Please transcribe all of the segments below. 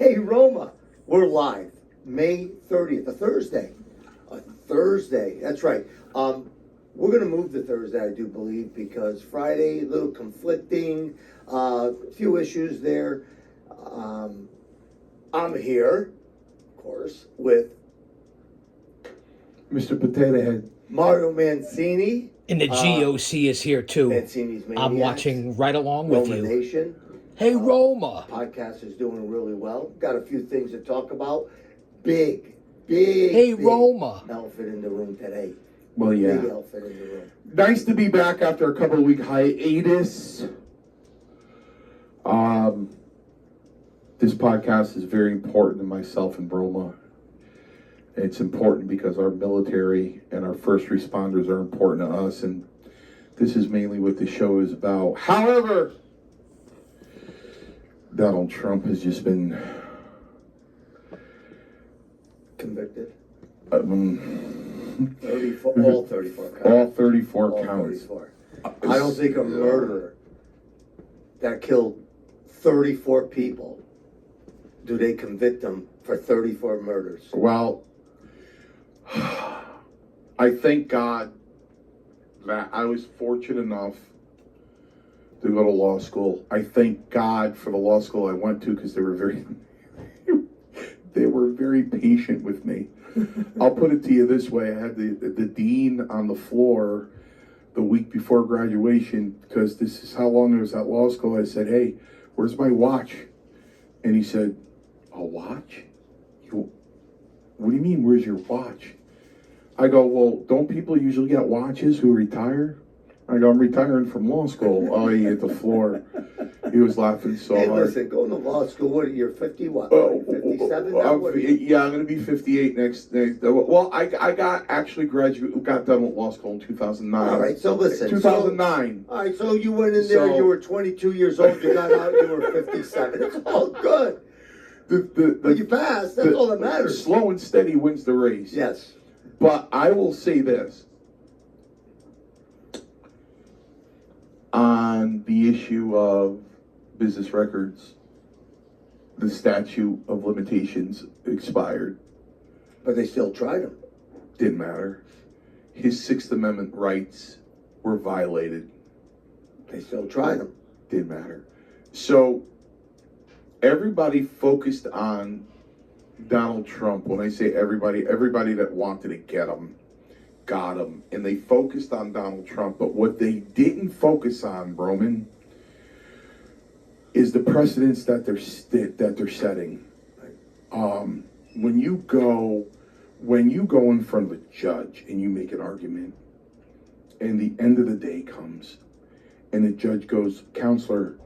Hey, Roma, we're live. May 30th, a Thursday. A Thursday, that's right. We're going to move to Thursday, I do believe, because Friday, a little conflicting, a few issues there. I'm here, of course, with Mr. Potato Head. Mario Mancini. And the GOC is here too. Mancini's Maniacs. I'm watching right along with Roma you. Nation. Hey, Roma. Podcast is doing really well. Got a few things to talk about. Big Hey, Roma. elephant in the room today. Well, yeah. Big elephant in the room. Nice to be back after a couple of week hiatus. This podcast is very important to myself and Roma. It's important because our military and our first responders are important to us, and this is mainly what the show is about. However, Donald Trump has just been Convicted. 34, all 34 counts. all 34 All counts. 34. I don't think a murderer that killed 34 people, do they convict them for 34 murders? Well, I thank God that I was fortunate enough to go to law school. I thank God for the law school I went to because they were very patient with me. I'll put it to you this way: I had the dean on the floor the week before graduation because this is how long I was at law school. I said, "Hey, where's my watch?" And he said, "A watch? What do you mean, where's your watch?" I go, "Well, don't people usually get watches who retire?" I go, "I'm retiring from law school." Oh, he hit the floor. He was laughing so Hey, hard. listen, going to law school, what are you, 50 what? Oh, 57 now? What are you? yeah, I'm going to be 58 next. Well, I got actually got done with law school in 2009. All right, so listen. 2009. All right, so you went in there, you were 22 years old, you got out, you were 57. It's all good. But you passed, that's all that matters. Slow and steady wins the race. Yes. But I will say this. On the issue of business records, the statute of limitations expired. But they still tried him. Didn't matter. His Sixth Amendment rights were violated. They still tried him. Didn't matter. So everybody focused on Donald Trump. When I say everybody that wanted to get him, got him. And they focused on Donald Trump. But what they didn't focus on, Roman, is the precedents that they're setting. When you go in front of a judge and you make an argument, and the end of the day comes, and the judge goes, "Counselor,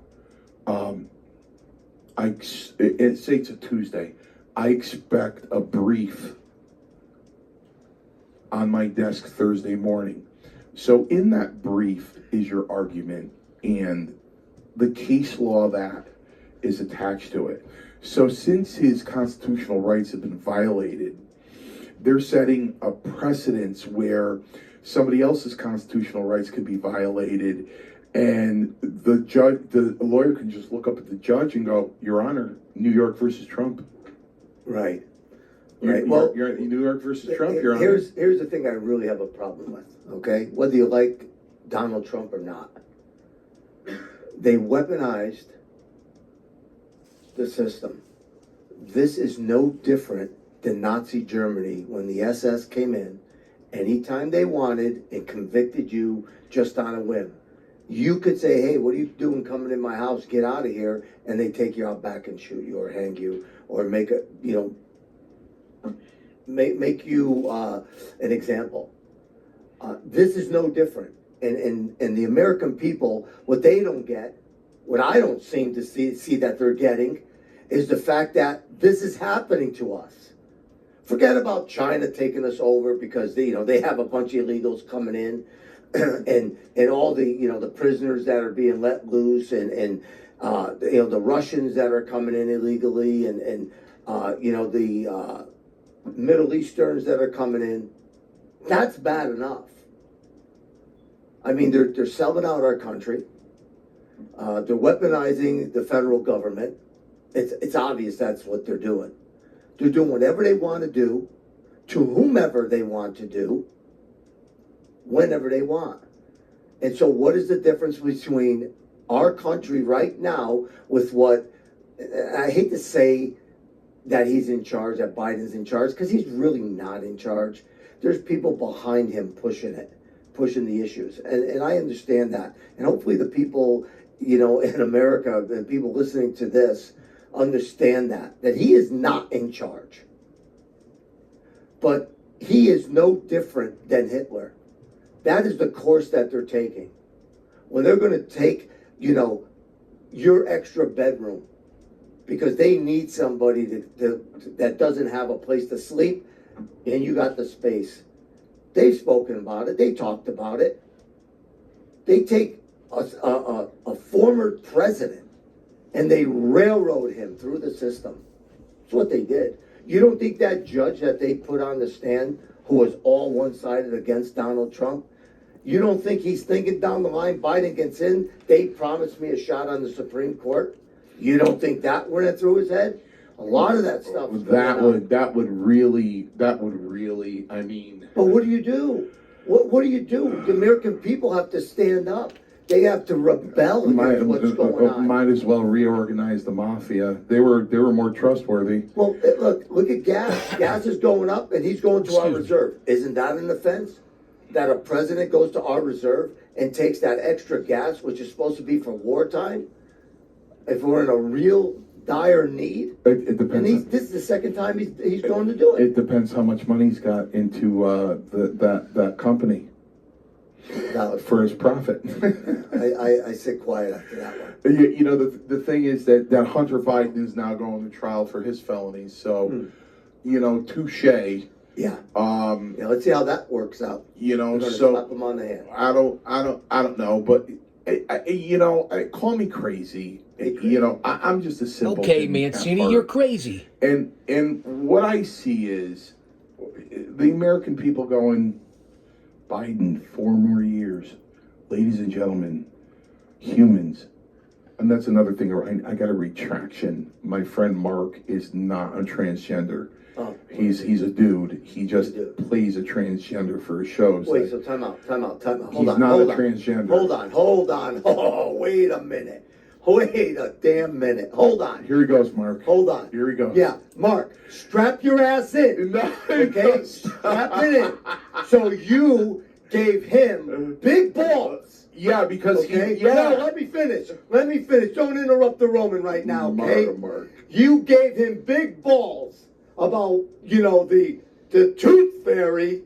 say it's a Tuesday. I expect a brief on my desk Thursday morning." So in that brief is your argument and the case law that is attached to it. So since his constitutional rights have been violated, they're setting a precedence where somebody else's constitutional rights could be violated, and the lawyer can just look up at the judge and go, "Your Honor, New York versus Trump." Right. You're New York versus Trump, Your Honor. Here's the thing I really have a problem with, okay? Whether you like Donald Trump or not. They weaponized the system. This is no different than Nazi Germany when the SS came in, anytime they wanted, and convicted you just on a whim. You could say, "Hey, what are you doing coming in my house? Get out of here," and they take you out back and shoot you or hang you or make you an example. This is no different. And the American people, what they don't get, what I don't seem to see that they're getting, is the fact that this is happening to us. Forget about China taking us over because they have a bunch of illegals coming in, and all the prisoners that are being let loose, and the Russians that are coming in illegally, and the Middle Easterns that are coming in. That's bad enough. I mean, they're selling out our country. They're weaponizing the federal government, It's obvious that's what they're doing. They're doing whatever they want to do, to whomever they want to do, whenever they want. And so what is the difference between our country right now with what, I hate to say that he's in charge, that Biden's in charge, because he's really not in charge. There's people behind him pushing the issues. And I understand that. And hopefully the people, in America, the people listening to this, understand that he is not in charge. But he is no different than Hitler. That is the course that they're taking. When they're going to take, your extra bedroom, because they need somebody that doesn't have a place to sleep, and you got the space. They've spoken about it. They talked about it. They take a former president and they railroad him through the system. That's what they did. You don't think that judge that they put on the stand, who was all one-sided against Donald Trump, you don't think he's thinking down the line, Biden gets in, they promised me a shot on the Supreme Court? You don't think that went through his head? A lot of that stuff. That would really, I mean. But what do you do? What do you do? The American people have to stand up. They have to rebel against what's going on. Might as well reorganize the mafia. They were more trustworthy. Well, look at gas. Gas is going up, and he's going to our reserve. Isn't that an offense? That a president goes to our reserve and takes that extra gas, which is supposed to be for wartime? If we're in a real dire need, it depends. And this is the second time he's going to do it. It depends how much money he's got into that company for his profit. I sit quiet after that one. The thing is that Hunter Biden is now going to trial for his felonies. So, touche. Yeah. Let's see how that works out. So slap him on the hand. I don't know, but call me crazy. I'm just a simple. Okay, Mancini, you're crazy. And what I see is the American people going, Biden, 4 more years. Ladies and gentlemen, humans. And that's another thing. I got a retraction. My friend Mark is not a transgender. Oh. He's a dude. He just plays a transgender for his shows. Wait, so time out. He's not a transgender. Hold on. Oh, wait a minute. Wait a damn minute. Hold on. Here he goes, Mark. Hold on. Here he goes. Yeah, Mark, strap your ass in. No, okay? Strap it in. So you gave him big balls. Yeah, because okay? No, let me finish. Don't interrupt the Roman right now, okay? Mark. You gave him big balls about, the tooth fairy,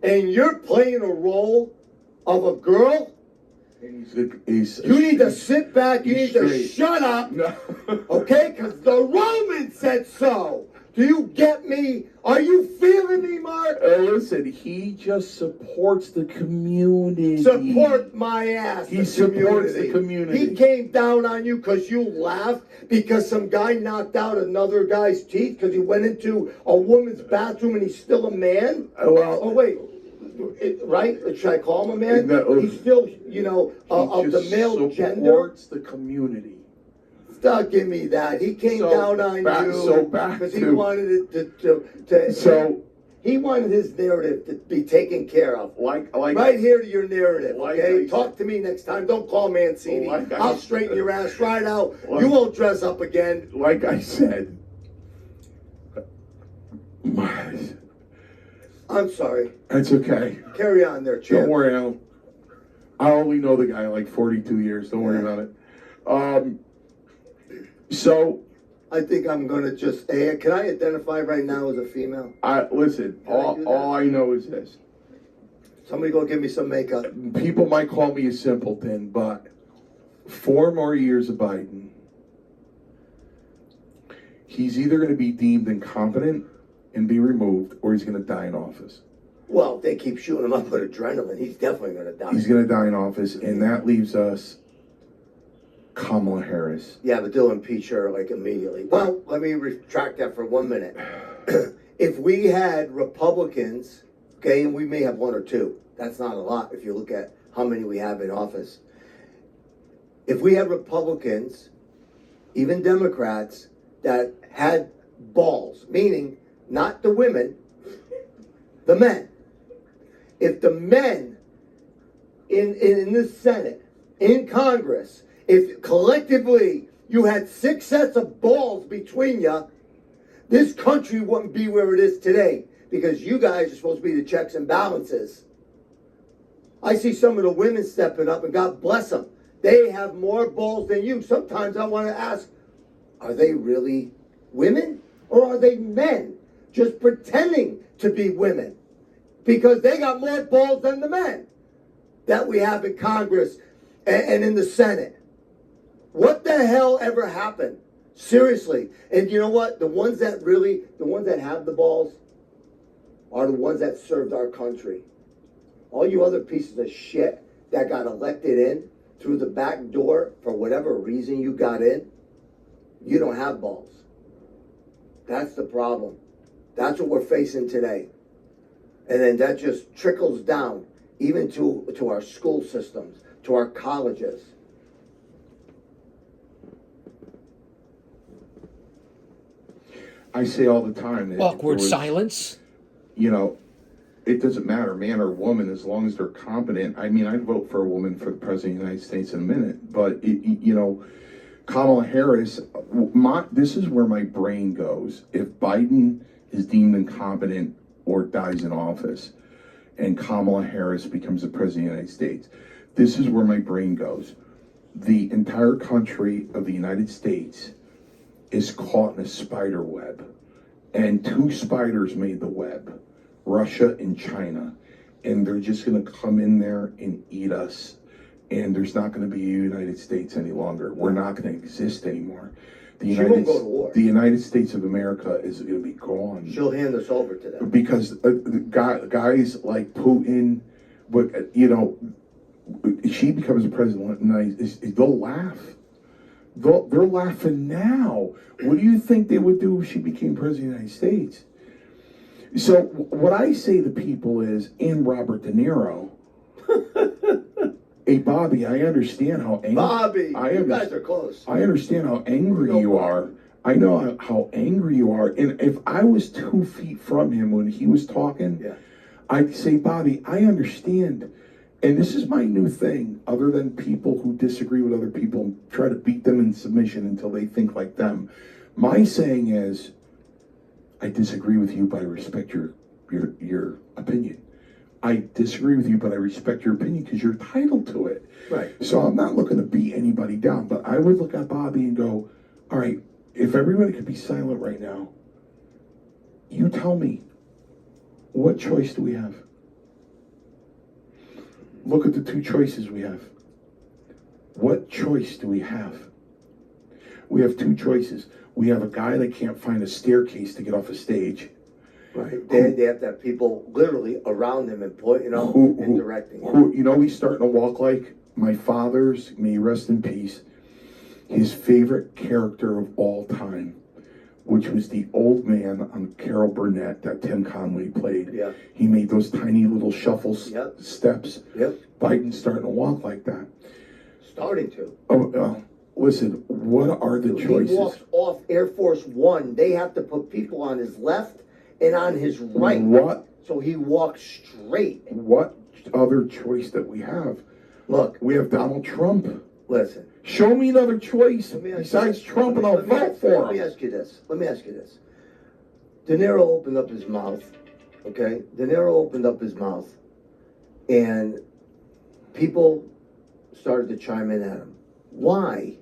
and you're playing a role of a girl? You need to sit back. You need to shut up. No. Okay? Because the Romans said so. Do you get me? Are you feeling me, Mark? Listen, he just supports the community. Support my ass. He supports the community. He came down on you because you laughed because some guy knocked out another guy's teeth because he went into a woman's bathroom and he's still a man? Well, oh, wait. Right? Should I call him a man? No, he's still, of the male gender. He supports the community. Stop, give me that. He came down on you because he wanted it to he wanted his narrative to be taken care of. Right here to your narrative, okay? Talk to me next time. Don't call Mancini. I'll straighten your ass right out. You won't dress up again. Like I said. I'm sorry. That's okay. Carry on there, champ. Don't worry, I only know the guy like 42 years. Don't worry about it. So, I think I'm gonna just. Hey, can I identify right now as a female? Listen. All I know is this. Somebody go give me some makeup. People might call me a simpleton, but 4 more years of Biden, he's either going to be deemed incompetent and be removed, or he's going to die in office. Well, if they keep shooting him up with adrenaline, he's definitely going to die. He's going to die in office, and that leaves us Kamala Harris. Yeah, but they'll impeach her like immediately. Well, let me retract that for 1 minute. If we had Republicans, okay, and we may have 1 or 2, that's not a lot if you look at how many we have in office. If we had Republicans, even Democrats, that had balls, meaning not the women, the men. If the men in the Senate, in Congress, if collectively you had 6 sets of balls between you, this country wouldn't be where it is today, because you guys are supposed to be the checks and balances. I see some of the women stepping up, and God bless them. They have more balls than you. Sometimes I want to ask, are they really women? Or are they men just pretending to be women? Because they got more balls than the men that we have in Congress and in the Senate. What the hell ever happened? Seriously. And you know what? The ones that have the balls are the ones that served our country. All you other pieces of shit that got elected in through the back door for whatever reason you got in, you don't have balls. That's the problem. That's what we're facing today. And then that just trickles down even to our school systems, to our colleges. I say all the time that Awkward silence. You know, it doesn't matter, man or woman, as long as they're competent. I mean, I'd vote for a woman for the president of the United States in a minute, but Kamala Harris, this is where my brain goes. If Biden is deemed incompetent or dies in office, and Kamala Harris becomes the president of the United States, this is where my brain goes. The entire country of the United States is caught in a spider web, and 2 spiders made the web, Russia and China, and they're just going to come in there and eat us, and there's not going to be a United States any longer. We're not going to exist anymore. She won't go to war. The United States of America is going to be gone. She'll hand us over to them. Because guys like Putin, but she becomes the president, and they'll laugh. They're laughing now. What do you think they would do if she became president of the United States? So what I say to people is, and Robert De Niro, hey Bobby, I understand how angry. Bobby, you guys are close. I understand how angry you are. I know how angry you are. And if I was 2 feet from him when he was talking, yeah, I'd say, Bobby, I understand. And this is my new thing, other than people who disagree with other people and try to beat them in submission until they think like them. My saying is, I disagree with you, but I respect your opinion. I disagree with you, but I respect your opinion because you're entitled to it. Right. So I'm not looking to beat anybody down, but I would look at Bobby and go, all right, if everybody could be silent right now, you tell me, what choice do we have? Look at the 2 choices we have. What choice do we have? We have 2 choices. We have a guy that can't find a staircase to get off a stage. Right. They have to have people literally around him and and directing him. Who he's starting to walk like? My father's, may he rest in peace, his favorite character of all time, which was the old man on Carol Burnett that Tim Conway played. Yeah. He made those tiny little shuffles, Yep. steps. Yep. Biden's starting to walk like that. Starting to. Listen, what are the choices? He walks off Air Force One. They have to put people on his left and on his right. What? So he walks straight. What other choice that we have? Look. We have Donald Trump. Listen. Show me another choice besides Trump, and I'll vote for him. Let me ask you this. De Niro opened up his mouth, okay? De Niro opened up his mouth, and people started to chime in at him. Why,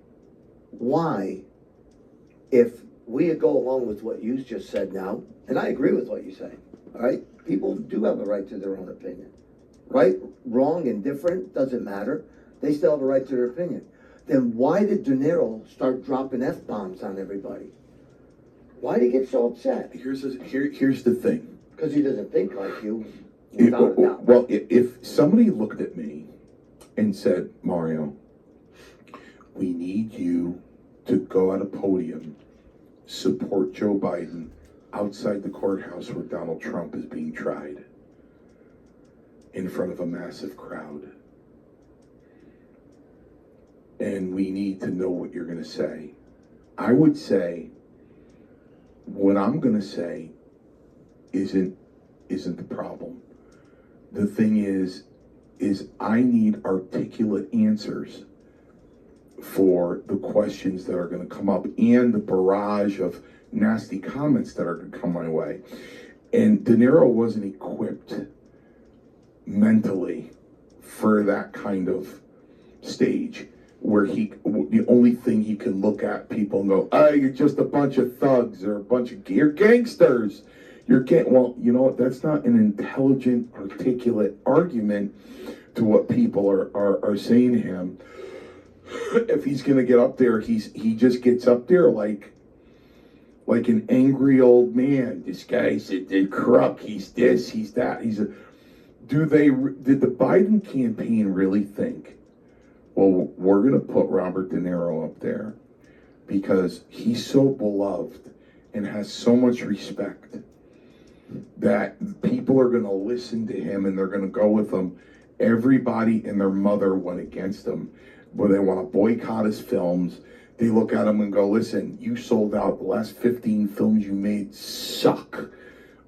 if we go along with what you just said now, and I agree with what you say, all right? People do have a right to their own opinion. Right, wrong, indifferent, doesn't matter. They still have a right to their opinion. Then why did De Niro start dropping F-bombs on everybody? Why did he get so upset? Here's the thing. Because he doesn't think like you, without a doubt. Well, if somebody looked at me and said, Mario, we need you to go at a podium, support Joe Biden outside the courthouse where Donald Trump is being tried in front of a massive crowd. And we need to know what you're going to say. I would say, what I'm going to say isn't the problem. The thing is I need articulate answers for the questions that are going to come up and the barrage of nasty comments that are going to come my way. And De Niro wasn't equipped mentally for that kind of stage where the only thing he can look at people and go, oh, you're just a bunch of thugs or you're gangsters. Well, you know what? That's not an intelligent, articulate argument to what people are saying to him. If he's going to get up there, he just gets up there like an angry old man. This guy's a crook. He's this, he's that. Did the Biden campaign really think, well, we're going to put Robert De Niro up there because he's so beloved and has so much respect that people are going to listen to him and they're going to go with him. Everybody and their mother went against him, where they want to boycott his films. They look at him and go, listen, you sold out. The last 15 films you made suck.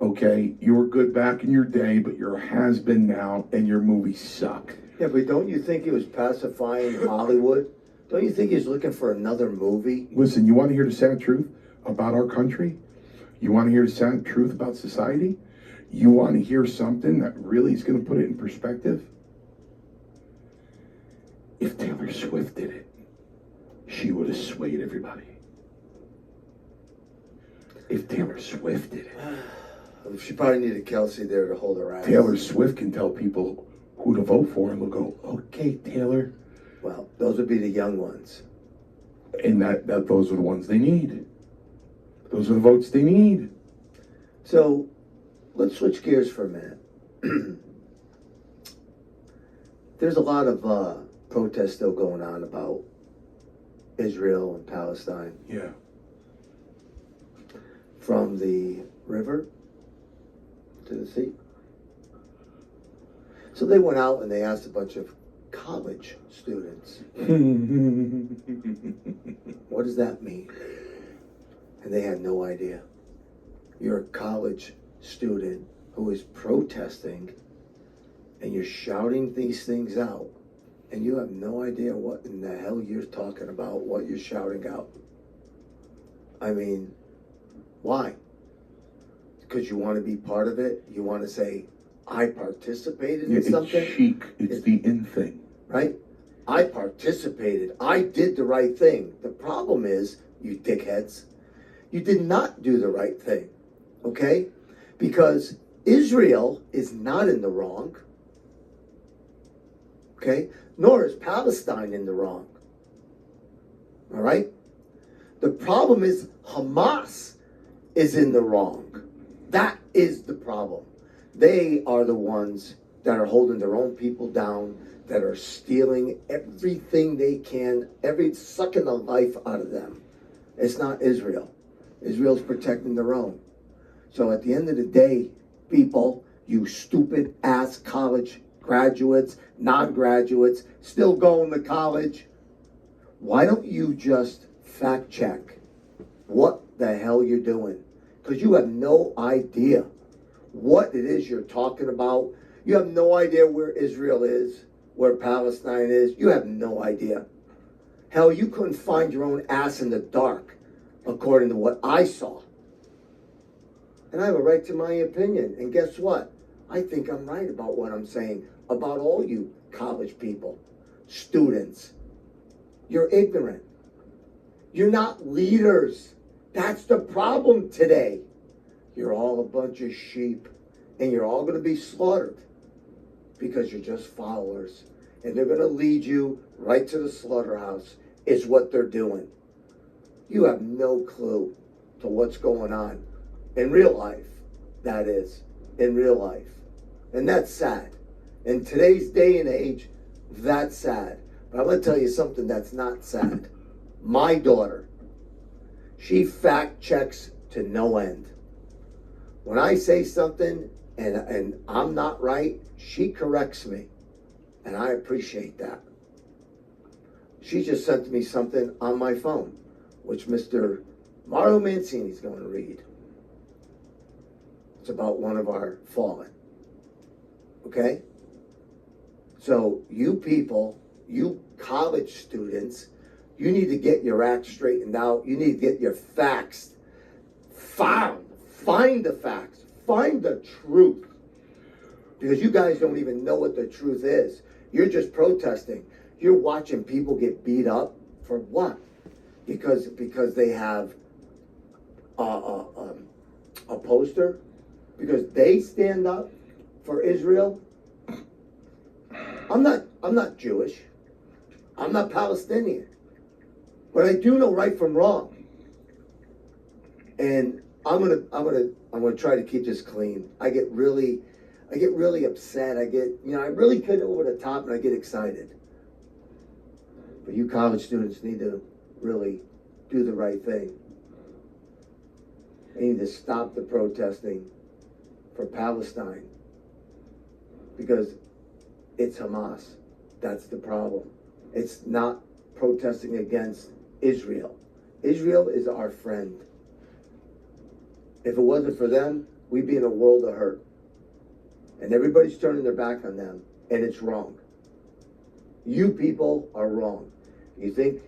Okay? You were good back in your day, but you're a has-been now, and your movies suck. Yeah, but don't you think he was pacifying Hollywood? Don't you think he's looking for another movie? Listen, you want to hear the sad truth about our country? You want to hear the sad truth about society? You want to hear something that really is going to put it in perspective? If Taylor Swift did it, she would have swayed everybody. If Taylor Swift did it. She probably needed Kelsey there to hold her ass. Taylor Swift can tell people who to vote for, and they'll go, okay, Taylor. Well, those would be the young ones. And those are the ones they need. Those are the votes they need. So, let's switch gears for a minute. There's a lot of protests still going on about Israel and Palestine. Yeah. From the river to the sea. So they went out and they asked a bunch of college students, what does that mean? And they had no idea. You're a college student who is protesting and you're shouting these things out and you have no idea what in the hell you're talking about, what you're shouting out. I mean, why? Because you want to be part of it? You want to say, I participated in something? It's chic. It's the in thing. Right? I participated. I did the right thing. The problem is, you dickheads, you did not do the right thing. Okay? Because Israel is not in the wrong. Okay? Nor is Palestine in the wrong. All right? The problem is Hamas is in the wrong. That is the problem. They are the ones that are holding their own people down, that are stealing everything they can, sucking the life out of them. It's not Israel. Israel's protecting their own. So at the end of the day, people, you stupid ass college graduates, non-graduates, still going to college, why don't you just fact check what the hell you're doing? Because you have no idea what it is you're talking about. You have no idea where Israel is, where Palestine is. You have no idea. Hell, you couldn't find your own ass in the dark, according to what I saw. And I have a right to my opinion. And guess what? I think I'm right about what I'm saying about all you college people, students. You're ignorant. You're not leaders. That's the problem today. You're all a bunch of sheep, and you're all going to be slaughtered because you're just followers. And they're going to lead you right to the slaughterhouse, is what they're doing. You have no clue to what's going on in real life, that is, in real life. And that's sad. In today's day and age, that's sad. But I'm going to tell you something that's not sad. My daughter, she fact checks to no end. When I say something and I'm not right, she corrects me. And I appreciate that. She just sent me something on my phone, which Mr. Mario Mancini is going to read. It's about one of our fallen. Okay? So you people, you college students, you need to get your act straightened out. You need to get your facts found. Find the facts. Find the truth. Because you guys don't even know what the truth is. You're just protesting. You're watching people get beat up for what? Because they have a poster? Because they stand up for Israel? I'm not Jewish. I'm not Palestinian. But I do know right from wrong. And I'm gonna try to keep this clean. I get really upset. I really get over the top and I get excited. But you college students need to really do the right thing. They need to stop the protesting for Palestine. Because it's Hamas. That's the problem. It's not protesting against Israel. Israel is our friend. If it wasn't for them, we'd be in a world of hurt. And everybody's turning their back on them, and it's wrong. You people are wrong. You think?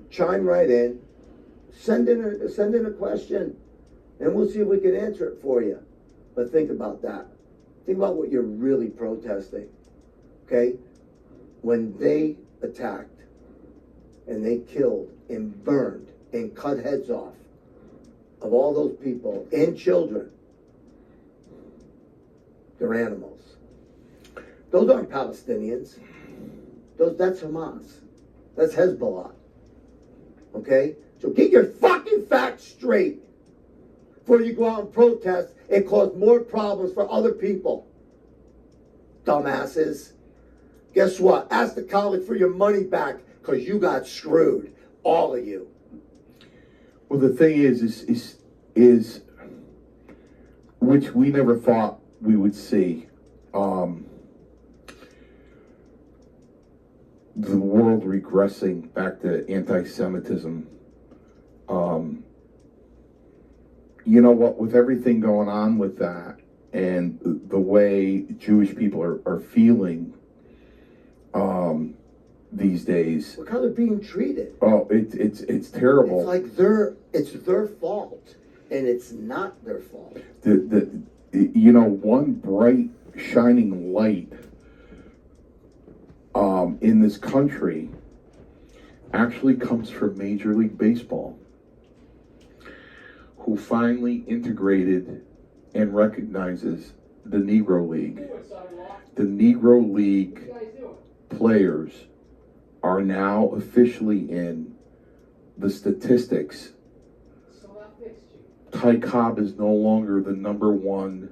Chime right in. Send in a question, and we'll see if we can answer it for you. But think about that. Think about what you're really protesting. Okay? When they attacked, and they killed, and burned, and cut heads off of all those people and children, they're animals. Those aren't Palestinians. That's Hamas. That's Hezbollah. Okay? So get your fucking facts straight before you go out and protest and cause more problems for other people. Dumbasses. Guess what? Ask the college for your money back because you got screwed. All of you. Well, the thing is which we never thought we would see, the world regressing back to anti-Semitism. You know what, with everything going on with that and the way Jewish people are feeling these days. Look how they're being treated. Oh, it's terrible. It's like it's their fault, and it's not their fault. One bright shining light in this country actually comes from Major League Baseball, who finally integrated and recognizes the Negro League. The Negro League players are now officially in the statistics. Ty Cobb is no longer the number one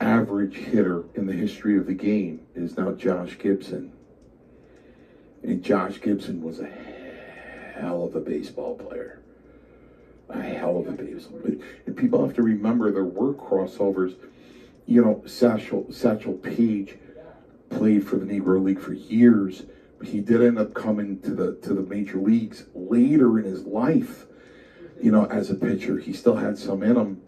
average hitter in the history of the game. It is now Josh Gibson. And Josh Gibson was a hell of a baseball player. A hell of a baseball player. And people have to remember there were crossovers. Satchel Paige played for the Negro League for years, but he did end up coming to the major leagues later in his life. As a pitcher, he still had some in him.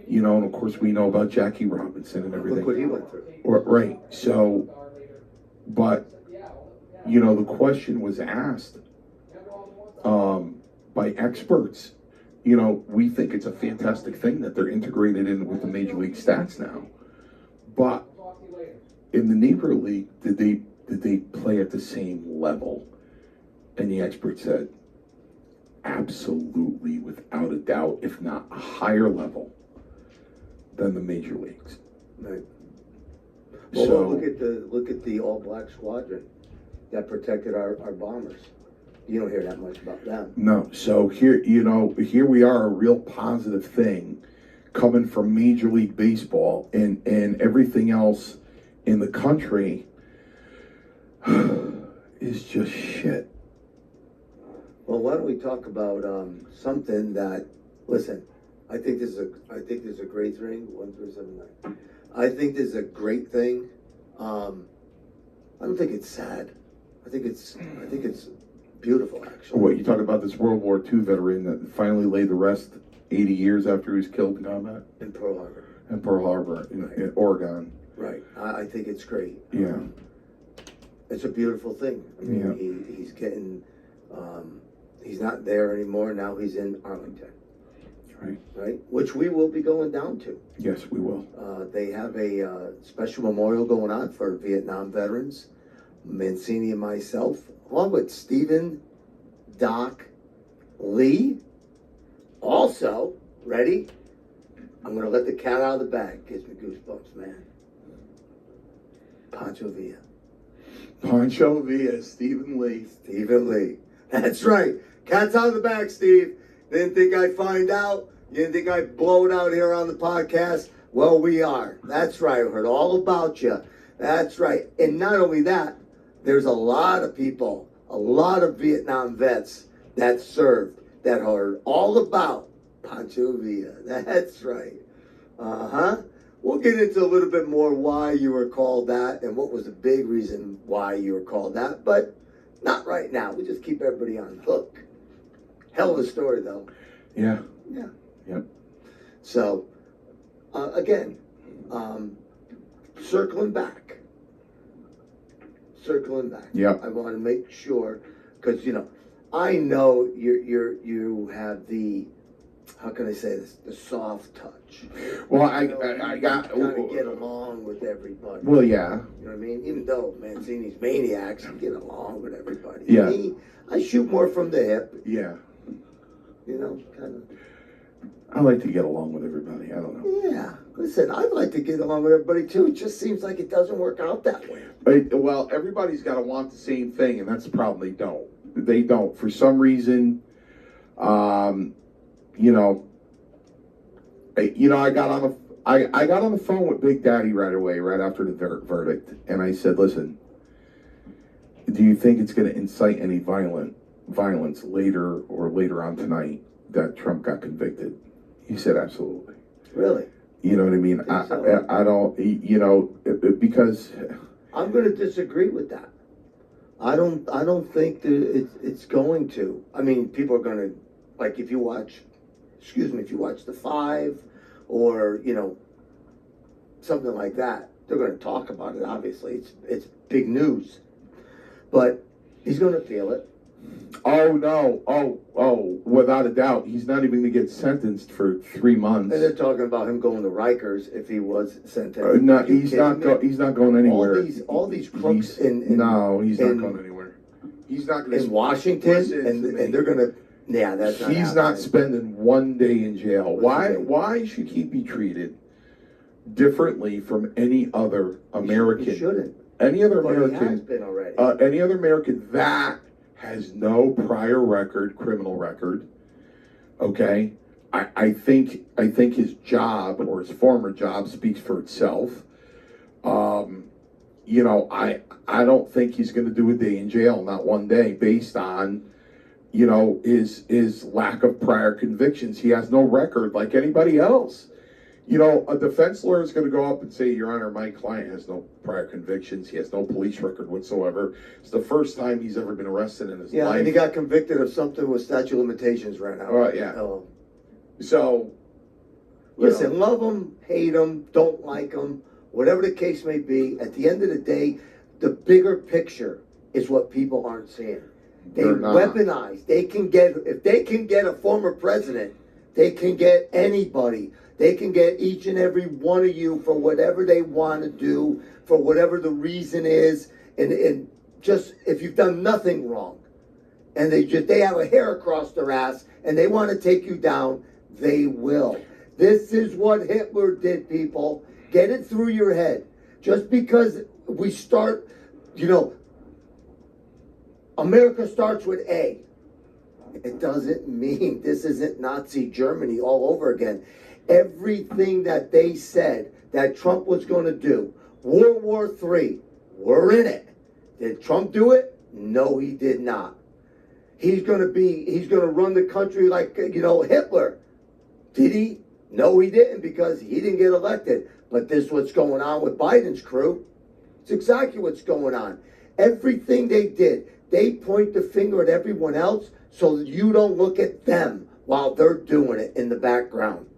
And of course we know about Jackie Robinson and everything. Look what he went through. Right. So, but the question was asked by experts. We think it's a fantastic thing that they're integrated in with the Major League stats now. But in the Negro League, did they play at the same level? And the expert said, absolutely, without a doubt, if not a higher level than the major leagues. Right. Well, look at the All Black Squadron that protected our bombers. You don't hear that much about them. No. So here we are, a real positive thing coming from Major League Baseball, and everything else in the country is just shit. Well, why don't we talk about something that? Listen, I think this is a great thing. 1379. I think this is a great thing. I don't think it's sad. I think it's beautiful, actually. What, you talk about this World War II veteran that finally laid to rest 80 years after he was killed in combat? In Pearl Harbor. and Pearl Harbor in Oregon. Right. I think it's great. Yeah. It's a beautiful thing. I mean, he's getting, he's not there anymore. Now he's in Arlington. Right. Right. Which we will be going down to. Yes, we will. They have a special memorial going on for Vietnam veterans. Mancini and myself, along with Stephen, Doc, Lee. Also, ready? I'm going to let the cat out of the bag. Gives me goosebumps, man. Pancho Villa. Pancho Villa, Stephen Lee. Stephen Lee. That's right. Cat's out of the bag, Steve. Didn't think I'd find out. You didn't think I'd blow it out here on the podcast? Well, we are. That's right. I heard all about you. That's right. And not only that, there's a lot of people, a lot of Vietnam vets that served that heard all about Pancho Villa. That's right. We'll get into a little bit more why you were called that and what was the big reason why you were called that, but not right now. We'll just keep everybody on the hook. Hell of a story, though. Yeah. Yeah. Yep. So, again, circling back. Yep. I want to make sure, because I know you have the, how can I say this, the soft touch. Well, I got kind of get along with everybody. Well, yeah. You know what I mean? Even though Mancini's maniacs, you get along with everybody. Yeah. Me, I shoot more from the hip. Yeah. Kind of. I like to get along with everybody. I don't know. Yeah. Listen, I'd like to get along with everybody too. It just seems like it doesn't work out that way. Well, everybody's got to want the same thing, and that's the problem. They don't. They don't. For some reason, I got on the phone with Big Daddy right away, right after the verdict, and I said, "Listen, do you think it's going to incite any violence later on tonight that Trump got convicted?" He said, "Absolutely." Really? You know what I mean? I don't, because I'm going to disagree with that. I don't think that it's going to. I mean, people are going to, like, if you watch The Five, or something like that, they're going to talk about it. Obviously, it's big news, but he's going to feel it. Oh no! Oh! Without a doubt, he's not even going to get sentenced for 3 months. And they're talking about him going to Rikers if he was sentenced. No, he's not going anywhere. All these crooks he's not going anywhere. He's not going in Washington, and they're going to. Yeah, that's not. He's not spending 1 day in jail. Why should he be treated differently from any other American? He shouldn't. Any other But American? He has been already. Any other American that has no prior criminal record. Okay, I think his job, or his former job, speaks for itself. I don't think he's going to do a day in jail, not 1 day, based on his lack of prior convictions. He has no record like anybody else. A defense lawyer is going to go up and say, "Your Honor, my client has no prior convictions. He has no police record whatsoever. It's the first time he's ever been arrested in his life." Yeah, and he got convicted of something with statute of limitations right now. Oh, yeah. So, listen, love him, hate him, don't like him, whatever the case may be. At the end of the day, the bigger picture is what people aren't seeing. They weaponize. If they can get a former president, they can get anybody. They can get each and every one of you for whatever they want to do, for whatever the reason is, and just if you've done nothing wrong, and they have a hair across their ass and they want to take you down, they will. This is what Hitler did, people. Get it through your head. Just because we start, America starts with A. It doesn't mean this isn't Nazi Germany all over again. Everything that they said that Trump was going to do, World War III, we're in it. Did Trump do it? No, he did not. He's going to run the country like, Hitler. Did he? No, he didn't, because he didn't get elected. But this is what's going on with Biden's crew. It's exactly what's going on. Everything they did, they point the finger at everyone else so that you don't look at them while they're doing it in the background.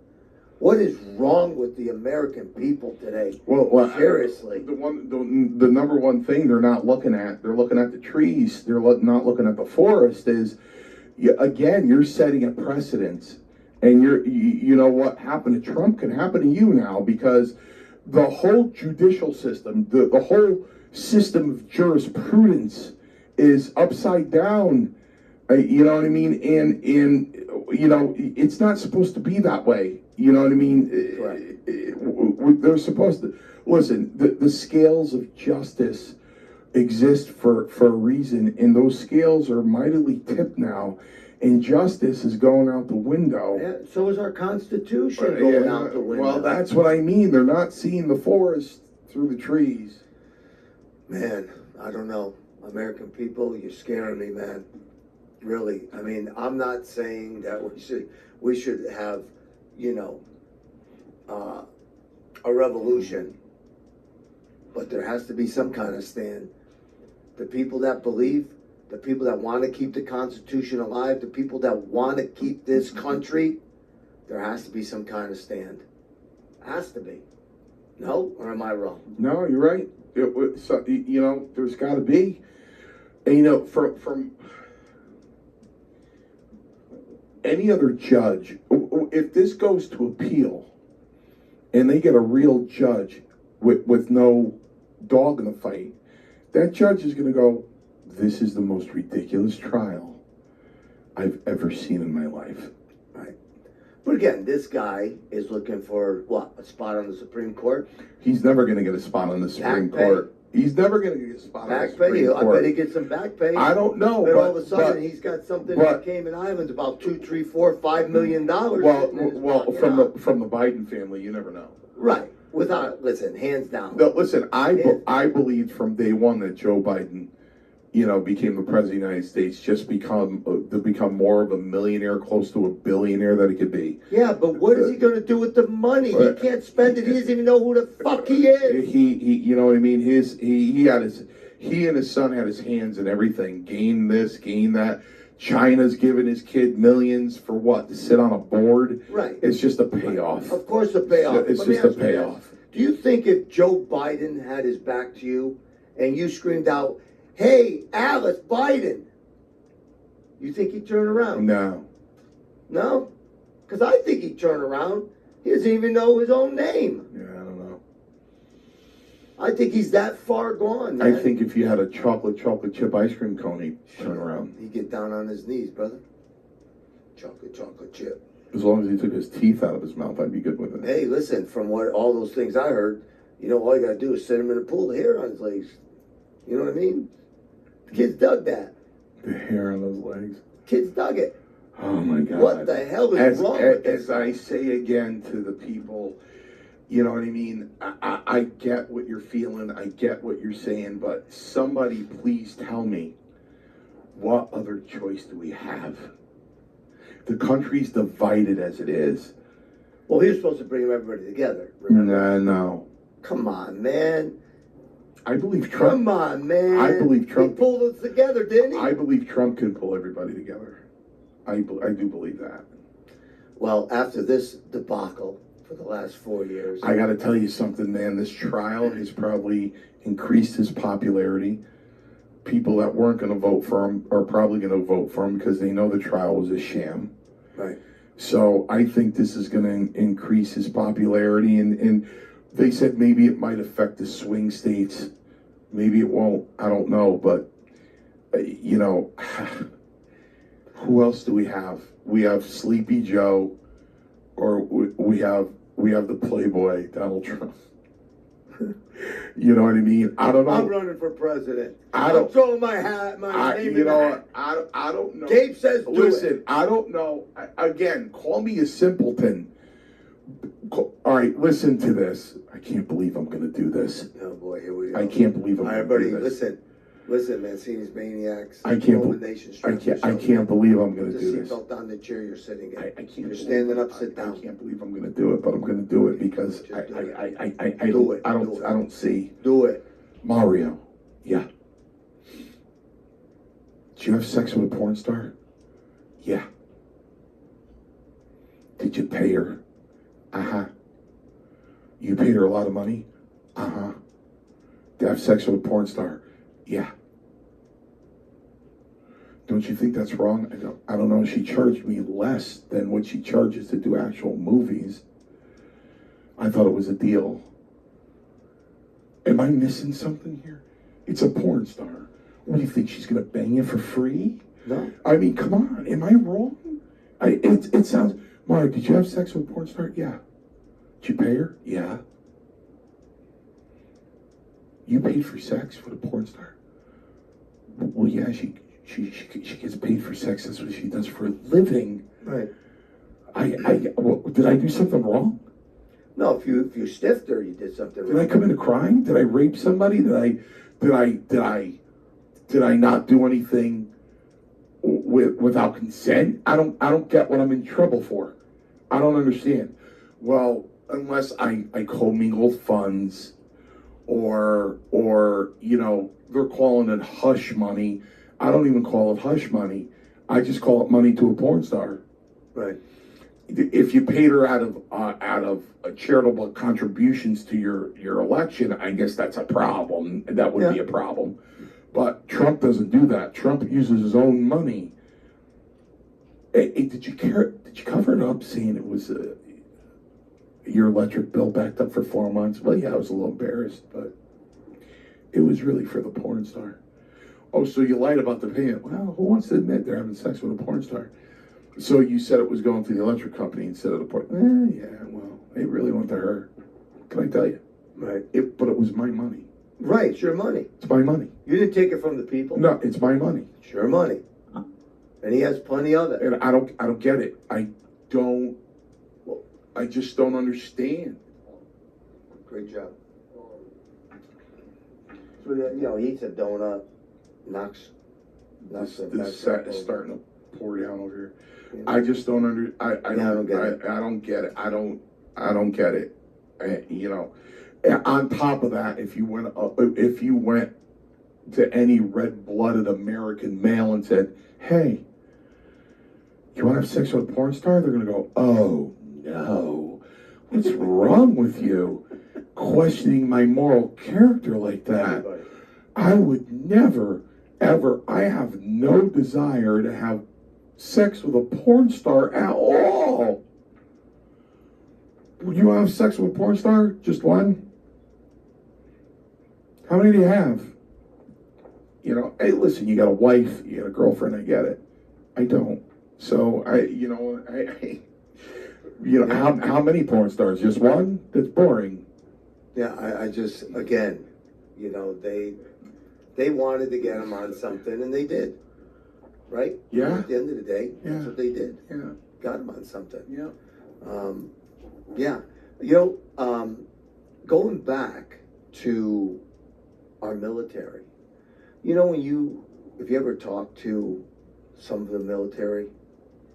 What is wrong with the American people today? Well, Seriously. the number one thing they're looking at the trees. They're not looking at the forest. Again, you're setting a precedent, and you know what happened to Trump can happen to you now, because the whole judicial system, the whole system of jurisprudence is upside down. You know what I mean? And you know, it's not supposed to be that way. You know what I mean? They're supposed to listen. The scales of justice exist for a reason, and those scales are mightily tipped now, and justice is going out the window. Yeah, so is our Constitution going out the window. Well, that's what I mean. They're not seeing the forest through the trees. Man, I don't know. American people, you're scaring me, man. Really. I mean, I'm not saying that we should have, you know, a revolution, but there has to be some kind of stand. The people that believe, the people that want to keep the Constitution alive, the people that want to keep this country, there has to be some kind of stand. Has to be. No? Or am I wrong? No, you're right. So, you know, there's got to be. And, you know, from any other judge, if this goes to appeal and they get a real judge with no dog in the fight, that judge is going to go, this is the most ridiculous trial I've ever seen in my life. Right. But again, this guy is looking for, what, a spot on the Supreme Court? He's never going to get a spot on the Supreme Court. He's never going to get a spot on the Supreme Court. I bet he gets some back pay. I don't know. But all of a sudden, he's got something in the Cayman Islands, about $2, $3, $4, $5 million. Well, from the Biden family, you never know. Right. Listen, hands down. No, listen, I believed from day one that Joe Biden, you know, became the president of the United States to become more of a millionaire, close to a billionaire that he could be. Yeah, but what is he going to do with the money? He can't spend it. He doesn't even know who the fuck he is. He you know what I mean? He and his son had his hands in everything. Gain this, gain that. China's giving his kid millions for what? To sit on a board? Right. It's just a payoff. Of course, a payoff. It's just a payoff. Do you think if Joe Biden had his back to you and you screamed out, "Hey, Alice Biden," you think he'd turn around? No. No? Because I think he'd turn around. He doesn't even know his own name. Yeah, I don't know. I think he's that far gone, man. I think if you had a chocolate chip ice cream cone, he'd turn around. He'd get down on his knees, brother. Chocolate chip. As long as he took his teeth out of his mouth, I'd be good with it. Hey, listen, from all those things I heard, you know, all you got to do is sit him in a pool, the hair on his legs. You know what I mean? The kids dug that. The hair on those legs. Kids dug it. Oh my God. What the hell is wrong with this? As I say again to the people, you know what I mean? I get what you're feeling. I get what you're saying. But somebody please tell me, what other choice do we have? The country's divided as it is. Well, he was supposed to bring everybody together, remember? No. Come on, man. I believe Trump. Come on, man. I believe Trump. He pulled us together, didn't he? I believe Trump can pull everybody together. I do believe that. Well, after this debacle for the last 4 years. I got to tell you something, man. This trial has probably increased his popularity. People that weren't going to vote for him are probably going to vote for him because they know the trial was a sham. Right. So I think this is going to increase his popularity. And they said maybe it might affect the swing states. Maybe it won't. I don't know. But, you know, who else do we have? We have Sleepy Joe, or we have the Playboy Donald Trump. You know what I mean? I don't know. I'm running for president. I'm throwing my name you in know the hat. I don't know. Gabe says do Listen, it. I don't know. Again, call me a simpleton. All right, listen to this. I can't believe I'm going to do this. Oh boy, here we go. I can't believe I'm going to do this. Listen, Mancini's maniacs. I can't believe I'm going to do this. Put the seatbelt on the chair you're sitting in. I can't. You're standing up, sit down. I can't believe I'm going to do it, but I'm going to do it because I don't see. Do it. Mario, yeah. Did you have sex with a porn star? Yeah. Did you pay her? Uh-huh. You paid her a lot of money? Uh-huh. To have sex with a porn star? Yeah. Don't you think that's wrong? I don't know. She charged me less than what she charges to do actual movies. I thought it was a deal. Am I missing something here? It's a porn star. What do you think? She's going to bang you for free? No. I mean, come on. Am I wrong? It sounds... Mark, did you have sex with a porn star? Yeah. Did you pay her? Yeah. You paid for sex with a porn star? Well, yeah, she gets paid for sex. That's what she does for a living. Right. Did I do something wrong? No, if you stiffed her, you did something wrong. Did I come into crime? Did I rape somebody? Did I not do anything without consent? I don't get what I'm in trouble for. I don't understand. Well, unless I commingled funds, or they're calling it hush money. I don't even call it hush money. I just call it money to a porn star. Right. If you paid her out of charitable contributions to your election, I guess that's a problem. That would be a problem. But Trump doesn't do that. Trump uses his own money. Hey, did you cover it up saying it was your electric bill backed up for 4 months? Well, yeah, I was a little embarrassed, but it was really for the porn star. Oh, so you lied about the payment. Well, who wants to admit they're having sex with a porn star? So you said it was going to the electric company instead of the porn. Yeah, well, it really went to her. Can I tell you? Right. But it was my money. Right, it's your money. It's my money. You didn't take it from the people. No, it's my money. It's your money. And he has plenty of it. And I don't get it. I just don't understand. Great job. So, he eats a donut, knocks This it is back up. starting to pour down over here. Yeah. I just don't I don't get it. I don't get it. I don't get it. On top of that, if you went to any red-blooded American male and said, "Hey, you want to have sex with a porn star?" They're going to go, "Oh no, what's wrong with you? Questioning my moral character like that? Everybody. I would never, ever. I have no desire to have sex with a porn star at all." Would you want to have sex with a porn star? Just one? How many do you have? Hey, listen, you got a wife, you got a girlfriend, I get it. I don't. So, how many porn stars? Just one? That's boring. Yeah, I just, again, they wanted to get him on something, and they did. Right? Yeah. At the end of the day, Yeah. that's what they did. Yeah. Got him on something. Yeah. Yeah. Going back to our military, if you ever talk to some of the military,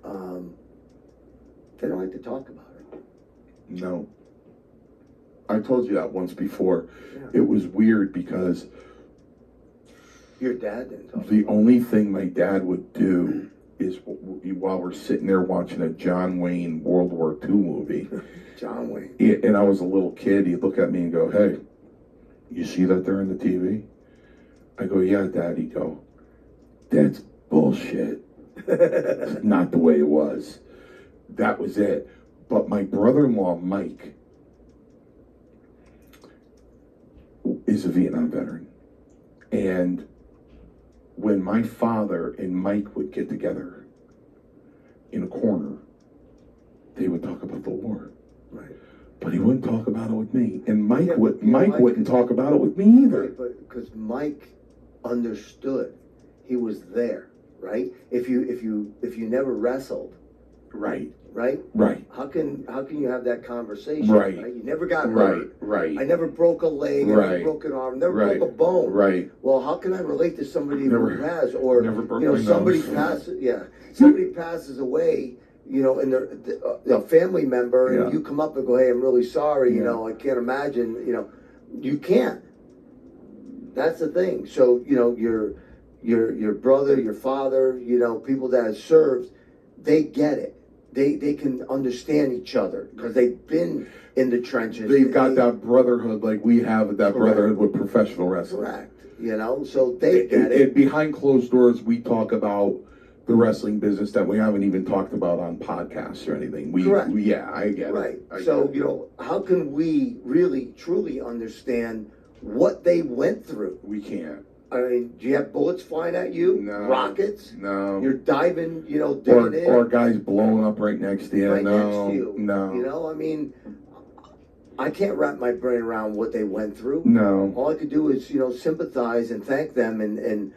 they don't like to talk about it. No. I told you that once before. Yeah. It was weird because Your dad didn't talk the about only thing my dad would do is while we're sitting there watching a John Wayne World War II movie, it. John Wayne. and I was a little kid, he'd look at me and go, "Hey, you see that there on the TV?" I go, "Yeah, Dad." He'd go, "That's bullshit. It's not the way it was." That was it. But my brother-in-law, Mike, is a Vietnam veteran. And when my father and Mike would get together in a corner, they would talk about the war. Right. But he wouldn't talk about it with me. And Mike Yeah, Mike wouldn't talk about it with me either. Right, but because Mike understood, he was there, right? If you never wrestled, Right. right? Right. How can you have that conversation? Right. You never got Right. hurt. Right. I never broke a leg. I Right. never broke an arm. Never Right. broke a bone. Right. Well, how can I relate to somebody Never- who has, or never broke my somebody nose. passes? Yeah, somebody passes away. And they're a family member, and Yeah. you come up and go, "Hey, I'm really sorry. Yeah. I can't imagine." You can't. That's the thing. So your brother, your father, people that have served, they get it. they can understand each other because they've been in the trenches. They've got that brotherhood like we have that brotherhood with professional wrestling. Correct. So they get it. And behind closed doors, we talk about the wrestling business that we haven't even talked about on podcasts or anything. Correct. I get it. Right. How can we really, truly understand what they went through? We can't. I mean, do you have bullets flying at you? No. Rockets? No. You're diving, digging in. Or guys blowing up right next to you. Right No. next to you. No. I mean, I can't wrap my brain around what they went through. No. All I could do is, sympathize and thank them and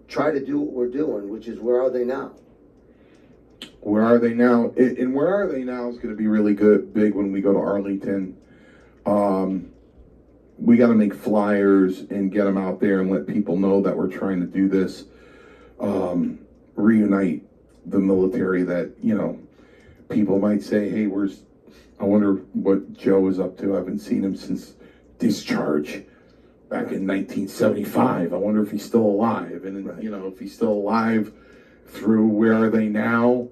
try to do what we're doing, which is where are they now? Where are they now? And where are they now is going to be really big when we go to Arlington. We got to make flyers and get them out there and let people know that we're trying to do this. Reunite the military that, people might say, hey, I wonder what Joe is up to. I haven't seen him since discharge back in 1975. I wonder if he's still alive. And, if he's still alive through where are they now,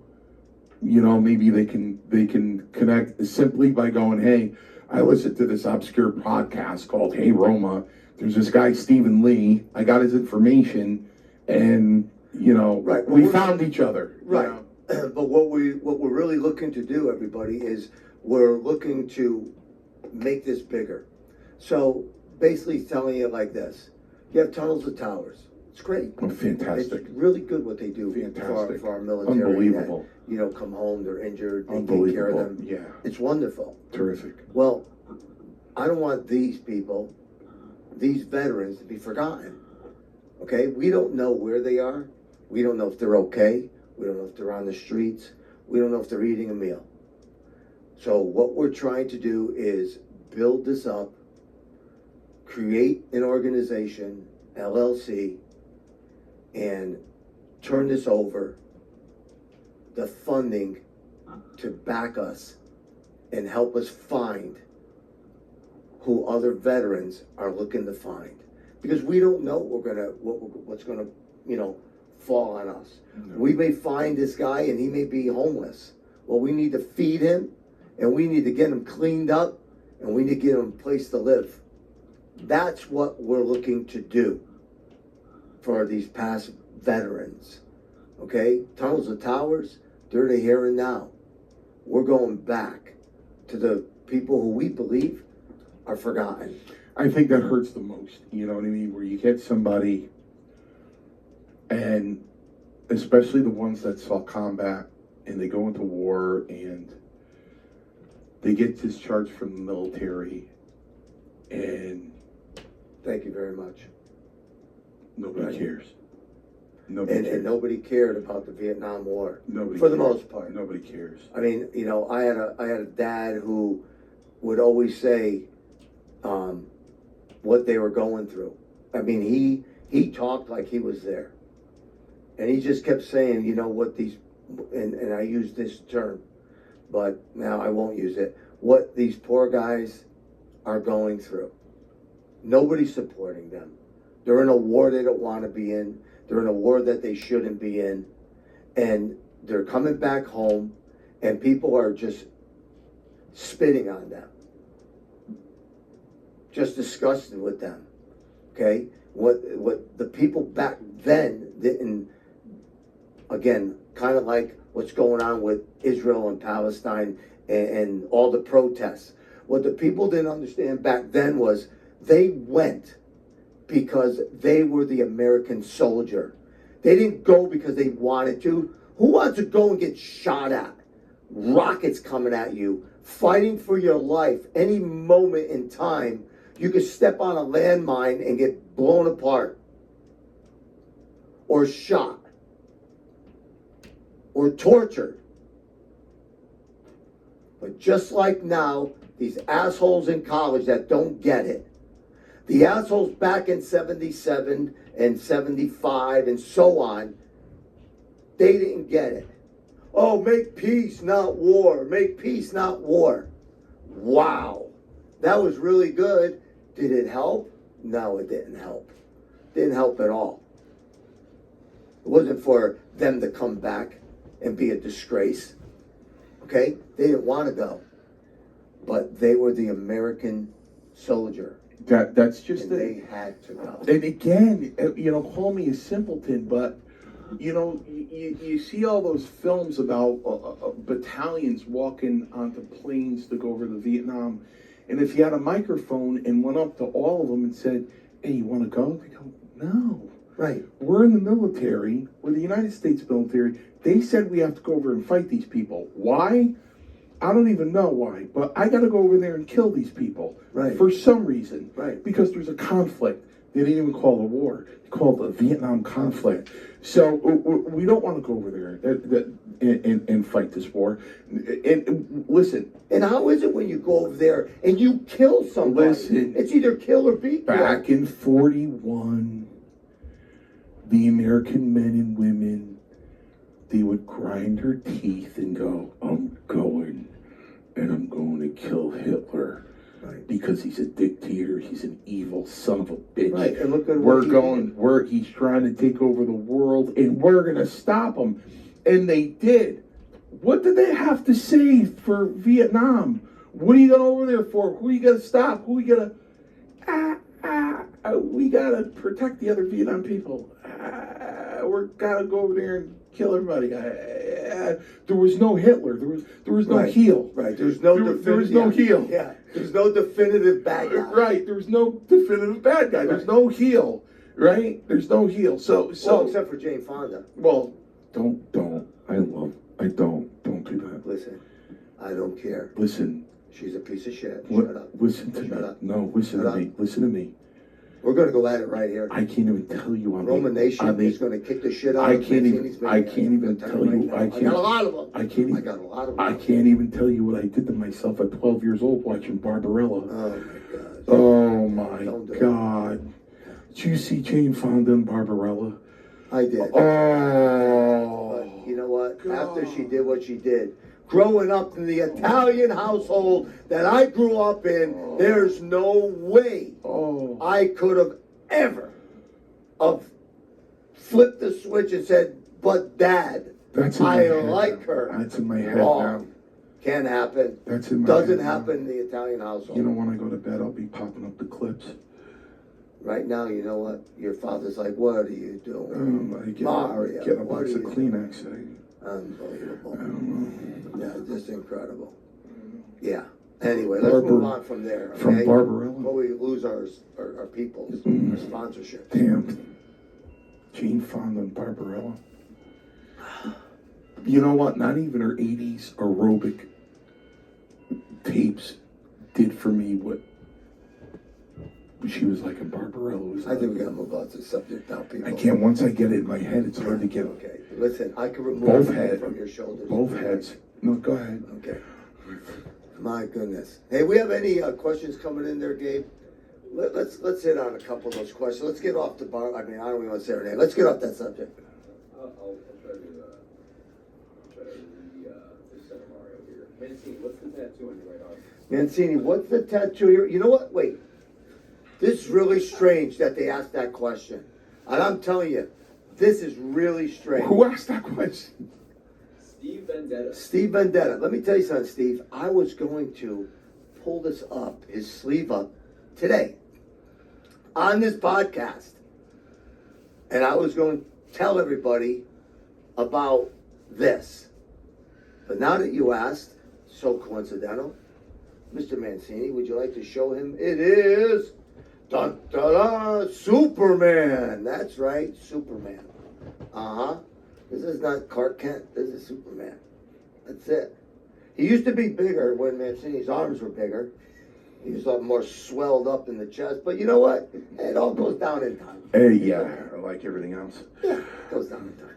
maybe they can connect simply by going, hey, I listened to this obscure podcast called Hey Roma. There's this guy, Stephen Lee. I got his information and, Right. we found each other. Right. But what we're really looking to do, everybody, is we're looking to make this bigger. So basically telling you like this. You have tunnels of towers. It's great. Oh, fantastic. It's really good what they do Fantastic. for our military. Unbelievable. That, come home, they're injured, they Unbelievable. take care of them. Yeah. It's wonderful. Terrific. Well, I don't want these people, these veterans, to be forgotten. Okay? We don't know where they are. We don't know if they're okay. We don't know if they're on the streets. We don't know if they're eating a meal. So what we're trying to do is build this up, create an organization, LLC, and turn this over, the funding to back us and help us find who other veterans are looking to find. Because we don't know what's gonna fall on us. No. We may find this guy and he may be homeless. Well, we need to feed him and we need to get him cleaned up and we need to get him a place to live. That's what we're looking to do for these past veterans. Okay? Tunnels of Towers, they're the here and now. We're going back to the people who we believe are forgotten. I think that hurts the most, you know what I mean? Where you get somebody, and especially the ones that saw combat and they go into war and they get discharged from the military and Thank you very much. nobody cares. And nobody cared about the Vietnam War. Nobody for the cares. most part. Nobody cares. I mean, I had a dad who would always say what they were going through. I mean, he talked like he was there. And he just kept saying, what these, and I use this term, but now I won't use it, what these poor guys are going through. Nobody's supporting them. They're in a war they don't want to be in. They're in a war that they shouldn't be in. And they're coming back home and people are just spitting on them. Just disgusted with them. Okay? What the people back then didn't, again, kind of like what's going on with Israel and Palestine and all the protests. What the people didn't understand back then was they went because they were the American soldier. They didn't go because they wanted to. Who wants to go and get shot at? Rockets coming at you, fighting for your life. Any moment in time, you could step on a landmine and get blown apart, or shot, or tortured. But just like now, these assholes in college that don't get it, the assholes back in 77 and 75 and so on, they didn't get it. Oh, make peace, not war. Make peace, not war. Wow. That was really good. Did it help? No, it didn't help. Didn't help at all. It wasn't for them to come back. and be a disgrace. Okay? They didn't want to go. But they were the American soldier. That's just and they had to go. And again, call me a simpleton, but you see all those films about battalions walking onto planes to go over to Vietnam, and if you had a microphone and went up to all of them and said, "Hey, you want to go?" They go, "No." Right. We're in the military. We're the United States military. They said we have to go over and fight these people. Why? I don't even know why, but I got to go over there and kill these people. Right. For some reason. Right. Because there's a conflict. They didn't even call it a war. They called it the Vietnam conflict. So we don't want to go over there and fight this war. And listen. And how is it when you go over there and you kill somebody? Listen. It's either kill or be killed. Back in 41, the American men and women, they would grind their teeth and go, "I'm going, and I'm going to kill Hitler." Right. Because he's a dictator, he's an evil son of a bitch. Right, and look at he's trying to take over the world, and we're gonna stop him. And they did. What did they have to say for Vietnam? What are you going over there for? Who are you gonna stop? Who are you gonna we gotta protect the other Vietnam people. We're gotta go over there and kill everybody. There was no Hitler. There was no heel. Right. There's no there was no heel. Yeah. There's no definitive bad guy. Right. There's no definitive bad guy. There's no heel. Right. There's no heel. So well, except for Jane Fonda. Well, don't. Don't do that. Listen, I don't care. Listen. She's a piece of shit. Shut up. Listen to me. Up. No, listen to me. Listen to me. We're going to go at it right here. I can't even tell you. Roma Nation is going to kick the shit out I of can't even tell you. I got a lot of them. I got a lot of them. I can't even tell you what I did to myself at 12 years old watching Barbarella. Oh my God. Did you see Jane Fonda in Barbarella? I did. Oh. But you know what? God. After she did what she did, growing up in the Italian household that I grew up in, there's no way I could have ever flipped the switch and said, "But Dad, I like her." That's in my head Wrong. now. Can't happen. That's in my Doesn't head happen now. in the Italian household. You know, when I go to bed, I'll be popping up the clips. Right now, you know what? Your father's like, "What are you doing?" I get a box of Kleenex. Unbelievable. I don't know. Yeah, just incredible. Yeah. Anyway, let's move on from there. Okay? From Barbarella. Before we lose our people's our sponsorship. Damn. Jane Fonda and Barbarella. You know what? Not even her 80s aerobic tapes did for me what she was like in Barbarella. I think we gotta move on to the subject now, people. I can't. Once I get it in my head, it's hard to get. Okay. Listen, I can remove both it from your shoulders. Both heads. No, go ahead. Okay. My goodness. Hey, we have any questions coming in there, Gabe? Let's hit on a couple of those questions. Let's get off the bar. I mean, I don't even want to say her name. Let's get off that subject. I'll try to this scenario here. Mancini, what's the tattoo on your right arm? Mancini, what's the tattoo here? You know what? Wait. This is really strange that they asked that question. And I'm telling you, this is really strange. Who asked that question? Steve Vendetta. Steve Vendetta. Let me tell you something, Steve. I was going to pull this up, his sleeve up, today on this podcast. And I was going to tell everybody about this. But now that you asked, so coincidental, Mr. Mancini, would you like to show him? It is dun, dun, dun, Superman. That's right, Superman. This is not Clark Kent. This is Superman. That's it. He used to be bigger when Mancini's arms were bigger. He was a lot more swelled up in the chest. But you know what? It all goes down in time. Hey, yeah, like everything else. Yeah, it goes down in time.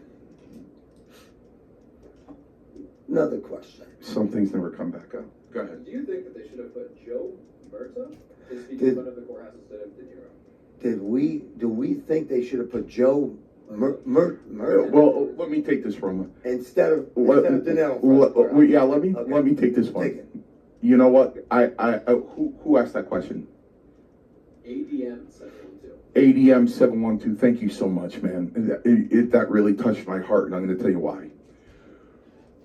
Another question. Some things never come back up. Go ahead. Do you think that they should have put Joe Murta in front of the courthouse instead of De Niro? Do we think they should have put Joe Murta? Well, let me take this, Roma. Instead of De Niro. Yeah, let me take this one. Take it. You know what? Who asked that question? ADM 712. ADM 712. Thank you so much, man. That really touched my heart, and I'm going to tell you why.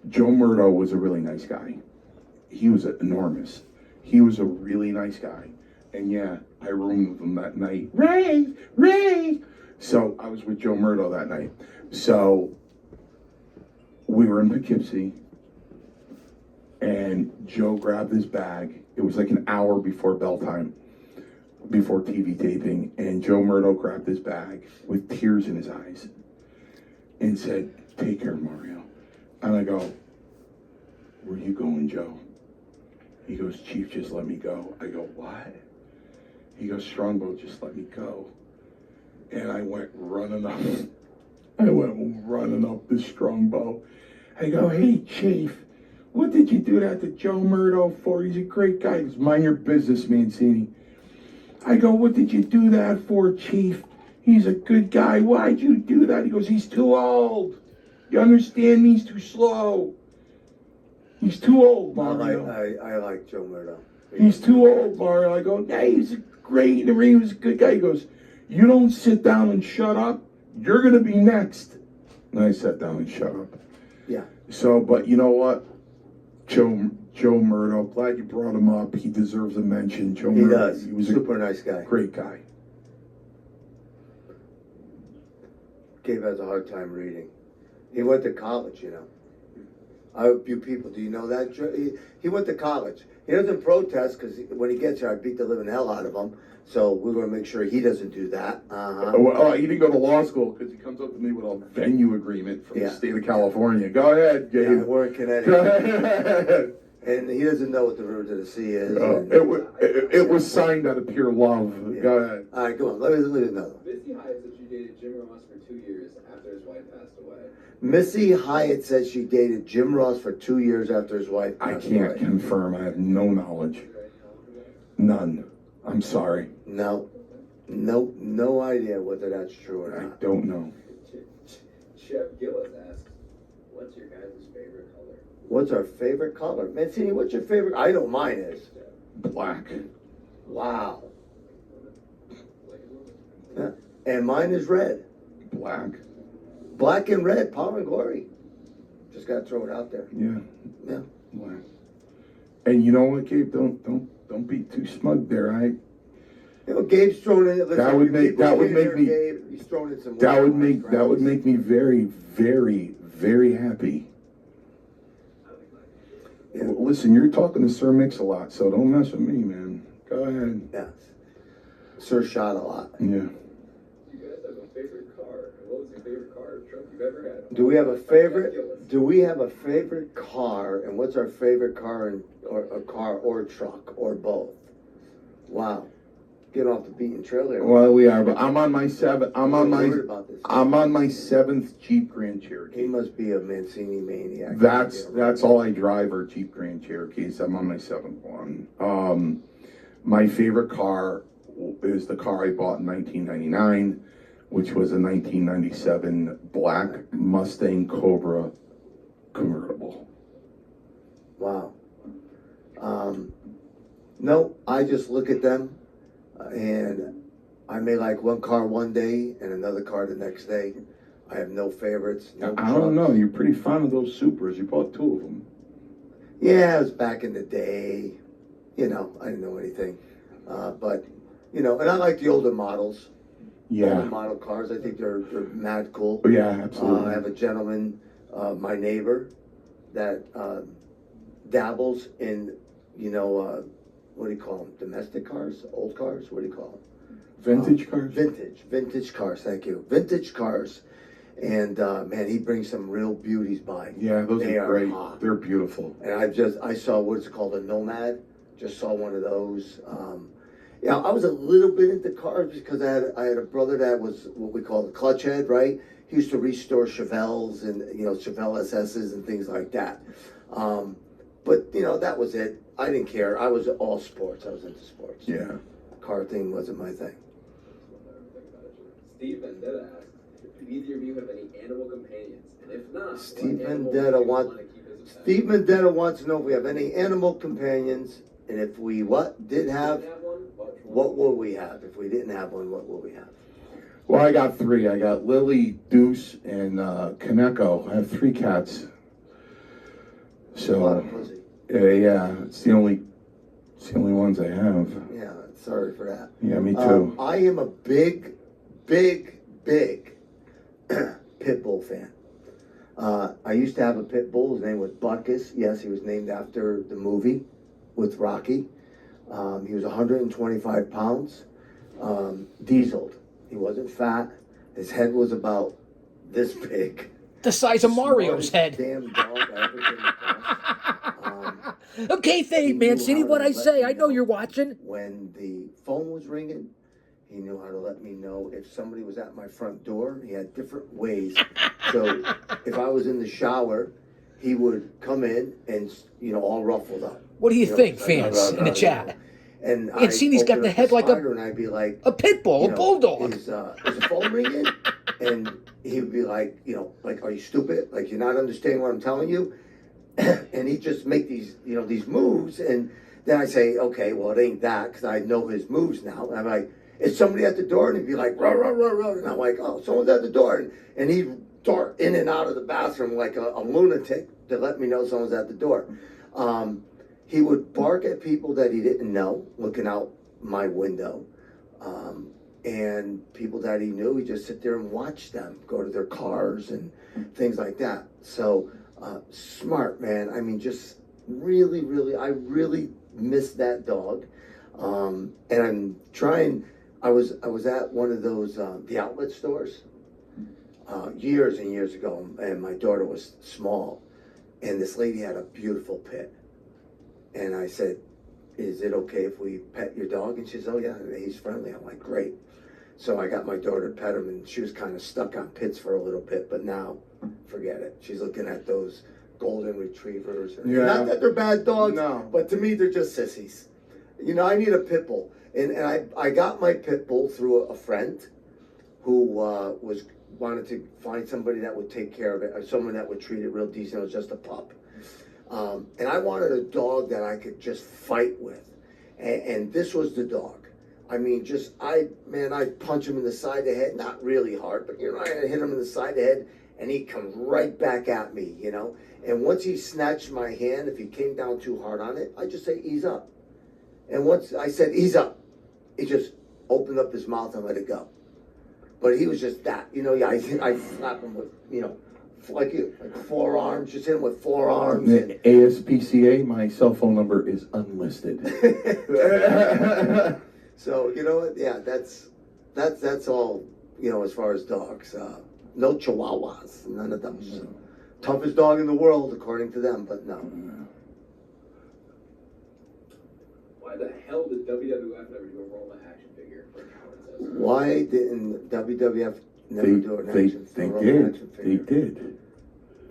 Joe Murdo was a really nice guy. He was enormous. He was a really nice guy. And yeah, I roomed with him that night. Ray! So I was with Joe Murdo that night. So we were in Poughkeepsie, and Joe grabbed his bag. It was like an hour before bell time, before TV taping, and Joe Murdo grabbed his bag with tears in his eyes and said, "Take care, Mario." And I go, "Where you going, Joe?" He goes, "Chief, just let me go." I go, "What?" He goes, "Strongbow, just let me go." And I went running up. The Strongbow. I go, "Hey, Chief, what did you do that to Joe Murdo for? He's a great guy." He goes, "Mind your business, Mancini." I go, "What did you do that for, Chief? He's a good guy. Why'd you do that?" He goes, "He's too old. You understand me? He's too slow. He's too old, Mario." I like Joe Murdo. "He's too old, Mario." I go, "Hey, he's great in the ring. He was a good guy." He goes, "You don't sit down and shut up. You're going to be next." And I sat down and shut up. Yeah. So, but you know what? Joe Murdo, glad you brought him up. He deserves a mention. Joe He Murdo, does. He was Super nice guy. great guy. Gabe has a hard time reading. He went to college, you know. You people, do you know that? He went to college. He doesn't protest because when he gets here, I beat the living hell out of him. So we're going to make sure he doesn't do that. Well, he didn't go to law school because he comes up to me with a venue agreement from the state of California. Go ahead, Gabe. Yeah, we're in Connecticut. Go ahead. And he doesn't know what the root of the sea is. It was signed out of pure love. Yeah. Go ahead. All right, go on. Let me another one. Missy Hyatt said she dated Jim Ross for 2 years after his wife passed away. Missy Hyatt says she dated Jim Ross for 2 years after his wife I passed can't away. confirm. I have no knowledge. None. I'm sorry. No idea whether that's true or I not. don't know. Chef Gillis asks, "What's your guys' favorite color?" What's our favorite color? Mancini, what's your favorite? I know mine is. Black. Wow. Yeah. And mine is red. Black. Black and red, power and glory. Just gotta throw it out there. Yeah. Yeah. Black. And you know what, Gabe? Don't be too smug there. You know, Gabe's thrown in. Listen, That would make me. Gabe, he's thrown in some. That would make me very, very, very happy. Yeah. Well, listen, you're talking to Sir Mix a lot, so don't mess with me, man. Go ahead. Yes. Sir shot a lot. Yeah. You guys have a favorite car? And what was your favorite car or truck you've ever had? Do we have a Chef favorite? Gillis. Do we have a favorite car? And what's our favorite car or a car or truck or both? Wow. Get off the beaten trail there. Well, we are, but I'm on my seventh. I'm on my seventh Jeep Grand He Cherokee. must be a Mancini maniac. That's all I drive are Jeep Grand Cherokees. I'm on my seventh one. My favorite car is the car I bought in 1999, which was a 1997 black Mustang Cobra convertible. Wow. No, I just look at them and I may like one car one day and another car the next day. I have no favorites. No I don't know. You're pretty fond of those Supras. You bought 2 of them. Yeah, it was back in the day. You know, I didn't know anything. But, you know, and I like the older models. Yeah. Older model cars. I think they're mad cool. Yeah, absolutely. I have a gentleman, my neighbor, that dabbles in, you know, what do you call them? Domestic cars? Old cars? What do you call them? Vintage cars? Vintage cars, thank you. Vintage cars. And man, he brings some real beauties by. Yeah, those They are great. hot. They're beautiful. And I saw what's called a Nomad. Just saw one of those. Yeah, I was a little bit into cars because I had a brother that was what we call the clutch head, right? He used to restore Chevelles and, you know, Chevelle SS's and things like that. But, you know, that was it. I didn't care. I was all sports. I was into sports. Yeah. Car thing wasn't my thing. Steve Vendetta asks, "Do either of you have any animal companions? And if not, Steve what animal Vendetta would you wants want to keep as a pet?" Steve Vendetta wants to know if we have any animal companions, and if we did have, Didn't have one? what will we have? If we didn't have one, what will we have? Well, I got 3. I got Lily, Deuce, and Kaneko. I have 3 cats. A lot of So, pussy. yeah, it's the only ones I have. Yeah, sorry for that. Yeah, me too. I am a big pit bull fan. I used to have a pit bull. His name was Butkus. Yes, he was named after the movie with Rocky. He was 125 pounds, dieseled. He wasn't fat. His head was about this big. The size of Mario's Smartest head. damn dog I ever came across. Okay, He Fade, knew Mancini, how what to I let say. me I know you're watching. When the phone was ringing, he knew how to let me know if somebody was at my front door. He had different ways. So if I was in the shower, he would come in and, all ruffled up. What do you think, like, fans in the chat? And Mancini's got the head like and I'd be like, a pit bull, a bulldog. Is the phone ringing? And he would be like, like, are you stupid? Like, you're not understanding what I'm telling you? And he'd just make these, these moves. And then I say, okay, well, it ain't that, because I know his moves now. And I'm like, is somebody at the door? And he'd be like, rah, rah, rah, rah. And I'm like, oh, someone's at the door. And he'd dart in and out of the bathroom like a lunatic to let me know someone's at the door. He would bark at people that he didn't know, looking out my window. And people that he knew, he'd just sit there and watch them go to their cars and things like that. So, smart, man. I mean, just really, really, I really miss that dog. And I'm trying, I was at one of those, the outlet stores, years and years ago, and my daughter was small, and this lady had a beautiful pit. And I said, is it okay if we pet your dog? And she says, oh yeah, he's friendly. I'm like, great. So I got my daughter to pet him, and she was kind of stuck on pits for a little bit, but now, forget it. She's looking at those golden retrievers. Yeah. Not that they're bad dogs, No. but to me, they're just sissies. I need a pit bull. And I got my pit bull through a friend who wanted to find somebody that would take care of it, or someone that would treat it real decent. It was just a pup. And I wanted a dog that I could just fight with. And this was the dog. I mean, I'd punch him in the side of the head, not really hard, but I'd hit him in the side of the head, and he'd come right back at me, And once he snatched my hand, if he came down too hard on it, I'd just say, ease up. And once I said, ease up, he just opened up his mouth and let it go. But he was just that, I slap him with, like forearms, just hit him with forearms. And ASPCA, my cell phone number is unlisted. So, yeah, that's all, as far as dogs. No chihuahuas, none of those. Toughest dog in the world, according to them, but no. Why the hell did WWF never do a Roma action figure for Howard? Why didn't WWF never do an action figure? They did.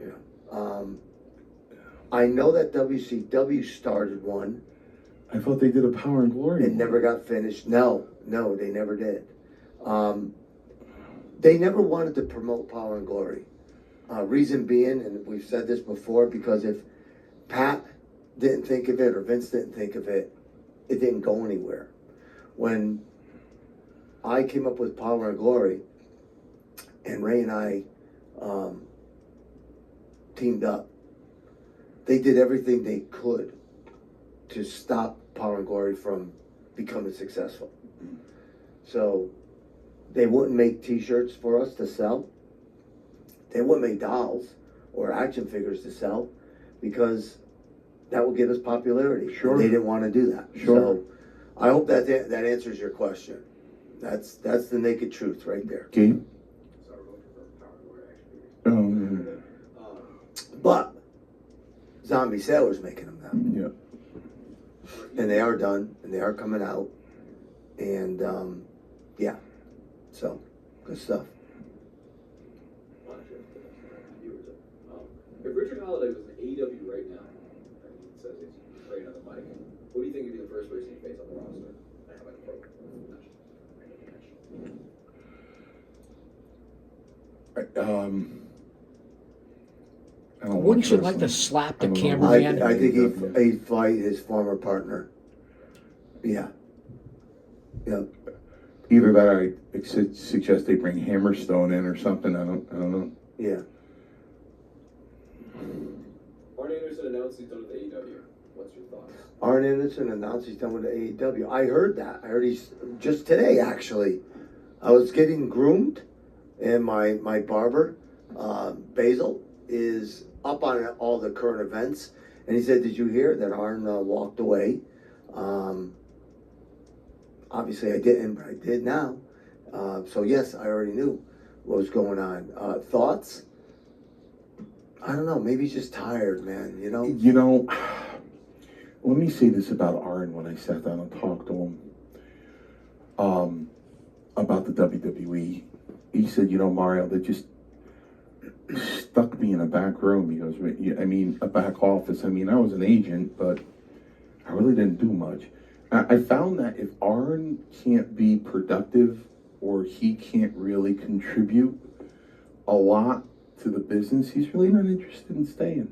Yeah. I know that WCW started one. I thought they did a Power and Glory. It never got finished. No, they never did. They never wanted to promote Power and Glory. Reason being, and we've said this before, because if Pat didn't think of it or Vince didn't think of it, it didn't go anywhere. When I came up with Power and Glory, and Ray and I teamed up, they did everything they could to stop Power and Glory from becoming successful. So they wouldn't make t-shirts for us to sell. They wouldn't make dolls or action figures to sell, because that would give us popularity. Sure. And they didn't want to do that. Sure. So I hope that answers your question. That's the naked truth right there. Gabe? So we're looking for Power and Glory action figures. But Zombie Sailor's making them now. Yeah. And they are done, and they are coming out. And yeah, so good stuff. If Richard Holiday was in AEW right now, and he says he's great on the mic, who do you think would be the first person you face on the roster? I have like a pro I don't Wouldn't watch you wrestling. like to slap the I don't know. cameraman? I think he'd fight his former partner. Yeah. Yeah. Either that, or I suggest they bring Hammerstone in or something. I don't know. Yeah. Arn Anderson announced he's done with AEW. What's your thoughts? Arn Anderson announced he's done with AEW. I heard that. I heard he's just today actually. I was getting groomed, and my barber, Basil, is up on all the current events, and he said, "Did you hear that Arn walked away?" Obviously, I didn't, but I did now. So yes, I already knew what was going on. Thoughts? I don't know. Maybe he's just tired, man. You know. You know, let me say this about Arn when I sat down and talked to him about the WWE. He said, "You know, Mario, they just stuck me in a back room." He goes, "I mean, a back office. I mean, I was an agent, but I really didn't do much." I found that if Arn can't be productive or he can't really contribute a lot to the business, he's really not interested in staying.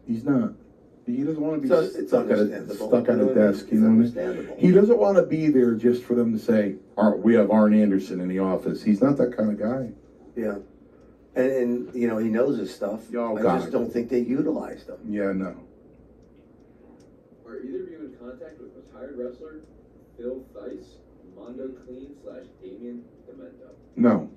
He's not. He doesn't want to be It's understandable. stuck at a desk. You know what I mean? Understandable. He doesn't want to be there just for them to say, "We have Arn Anderson in the office." He's not that kind of guy. Yeah. And you know, he knows his stuff. Oh, I God. just don't think they utilized him. Yeah, no. Are either of you in contact with retired wrestler Phil Theis, Mondo Clean / Damien Demento? No.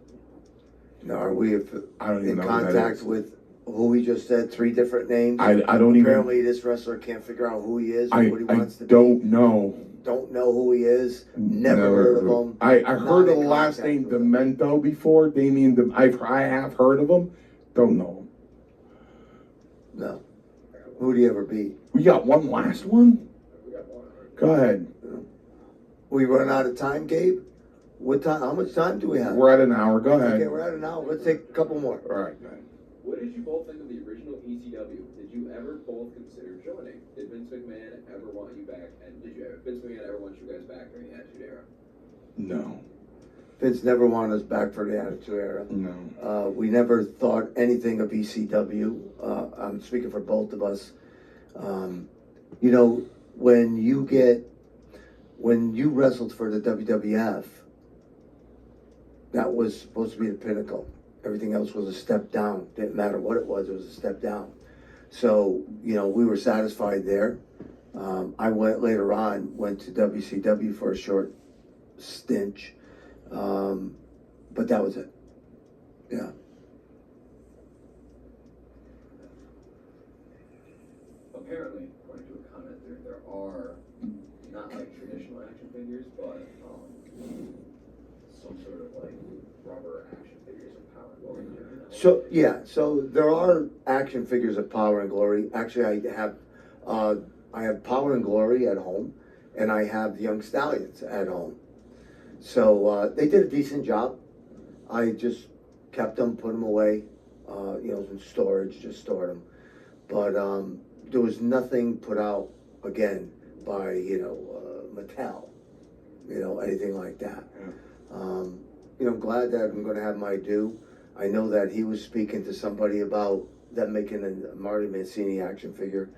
Now, are we I don't even in know who that contact is. with who we just said, 3 different names? I don't even. Apparently, this wrestler can't figure out who he is or what he wants to don't be. know. Don't know who he is. Never heard of him. I Not heard of in the last contact name with him. Demento before. I have heard of him. Don't know him. No. Who'd he ever be? We got one last one? We got one. Go ahead. We run out of time, Gabe? What time? How much time do we have? We're at an hour. Go ahead. Okay, we're at an hour. Let's take a couple more. All right, man. What did you both think of the original ECW? Did you ever both consider joining? Did Vince McMahon ever want you back? And did Vince McMahon ever want you guys back during the Attitude Era? No. Vince never wanted us back for the Attitude Era. No. We never thought anything of ECW. I'm speaking for both of us. You know, when you wrestled for the WWF, that was supposed to be the pinnacle. Everything else was a step down. Didn't matter what it was a step down. So, you know, we were satisfied there. I went to WCW for a short stint. But that was it. Yeah. Apparently, according to a comment, there are not like traditional action figures, but some sort of like rubber action figures of Power and Glory. So there are action figures of Power and Glory. Actually, I have Power and Glory at home, and I have the Young Stallions at home. So they did a decent job. I just kept them, put them away, in storage, just stored them. But there was nothing put out again by Mattel, anything like that. Yeah. I'm glad that I'm going to have my due. I know that he was speaking to somebody about them making a Marty Mancini action figure,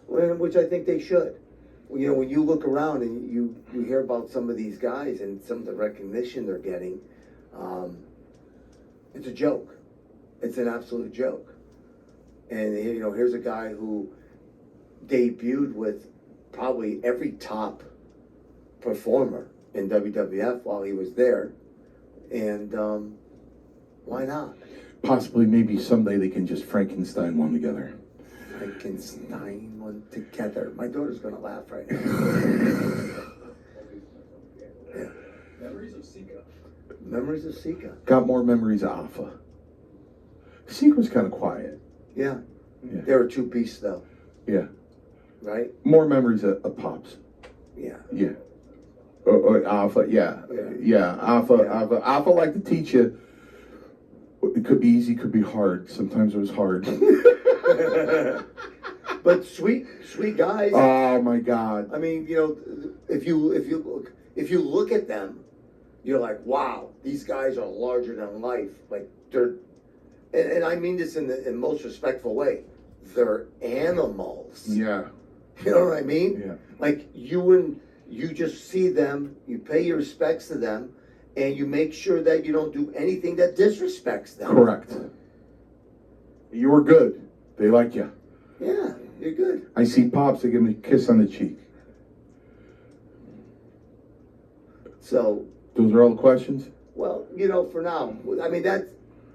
which I think they should. When you look around and you hear about some of these guys and some of the recognition they're getting, it's a joke. It's an absolute joke. And here's a guy who debuted with probably every top performer in WWF while he was there, and why not? Possibly, maybe someday they can just Frankenstein one together. Frankenstein one together. My daughter's gonna laugh right now. Yeah. Memories of Sika. Memories of Sika. Got more memories of Alpha. Sika was kind of quiet. Yeah. Yeah. They were 2 beasts though, Yeah. right? More memories of Pops. Yeah. Yeah. Or Alpha, yeah. Yeah. Alpha liked to teach you. It could be easy, could be hard. Sometimes it was hard. But sweet guys. Oh my God. I mean, if you look at them, you're like, wow, these guys are larger than life. Like they're, and I mean this in the most respectful way. They're animals. Yeah. You know what I mean? Yeah. Like you just see them, you pay your respects to them, and you make sure that you don't do anything that disrespects them. Correct. You were good. They like you. Yeah, you're good. I see Pops, they give me a kiss on the cheek. So, Those are all the questions? well, for now, I mean,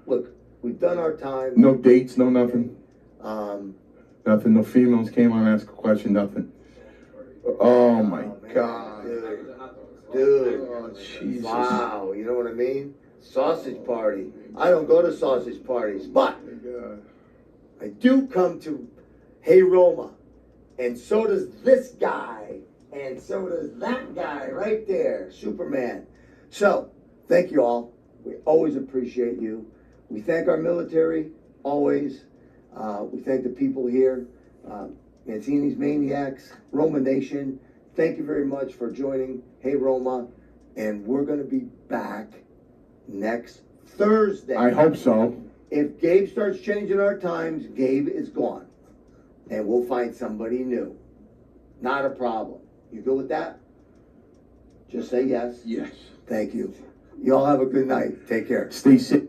look, we've done our time. No dates, no nothing? Um, Nothing, no females came on and asked a question, nothing? Oh my man, God. Dude. Oh, Jesus. Wow, you know what I mean? Sausage party. I don't go to sausage parties, but I do come to Hey Roma, and so does this guy, and so does that guy right there, Superman. So, thank you all. We always appreciate you. We thank our military, always. We thank the people here, Mancini's Maniacs, Roma Nation. Thank you very much for joining Hey Roma, and we're going to be back next Thursday. I hope so. If Gabe starts changing our times, Gabe is gone. And we'll find somebody new. Not a problem. You good with that? Just say yes. Yes. Thank you. Y'all have a good night. Take care. Stay safe.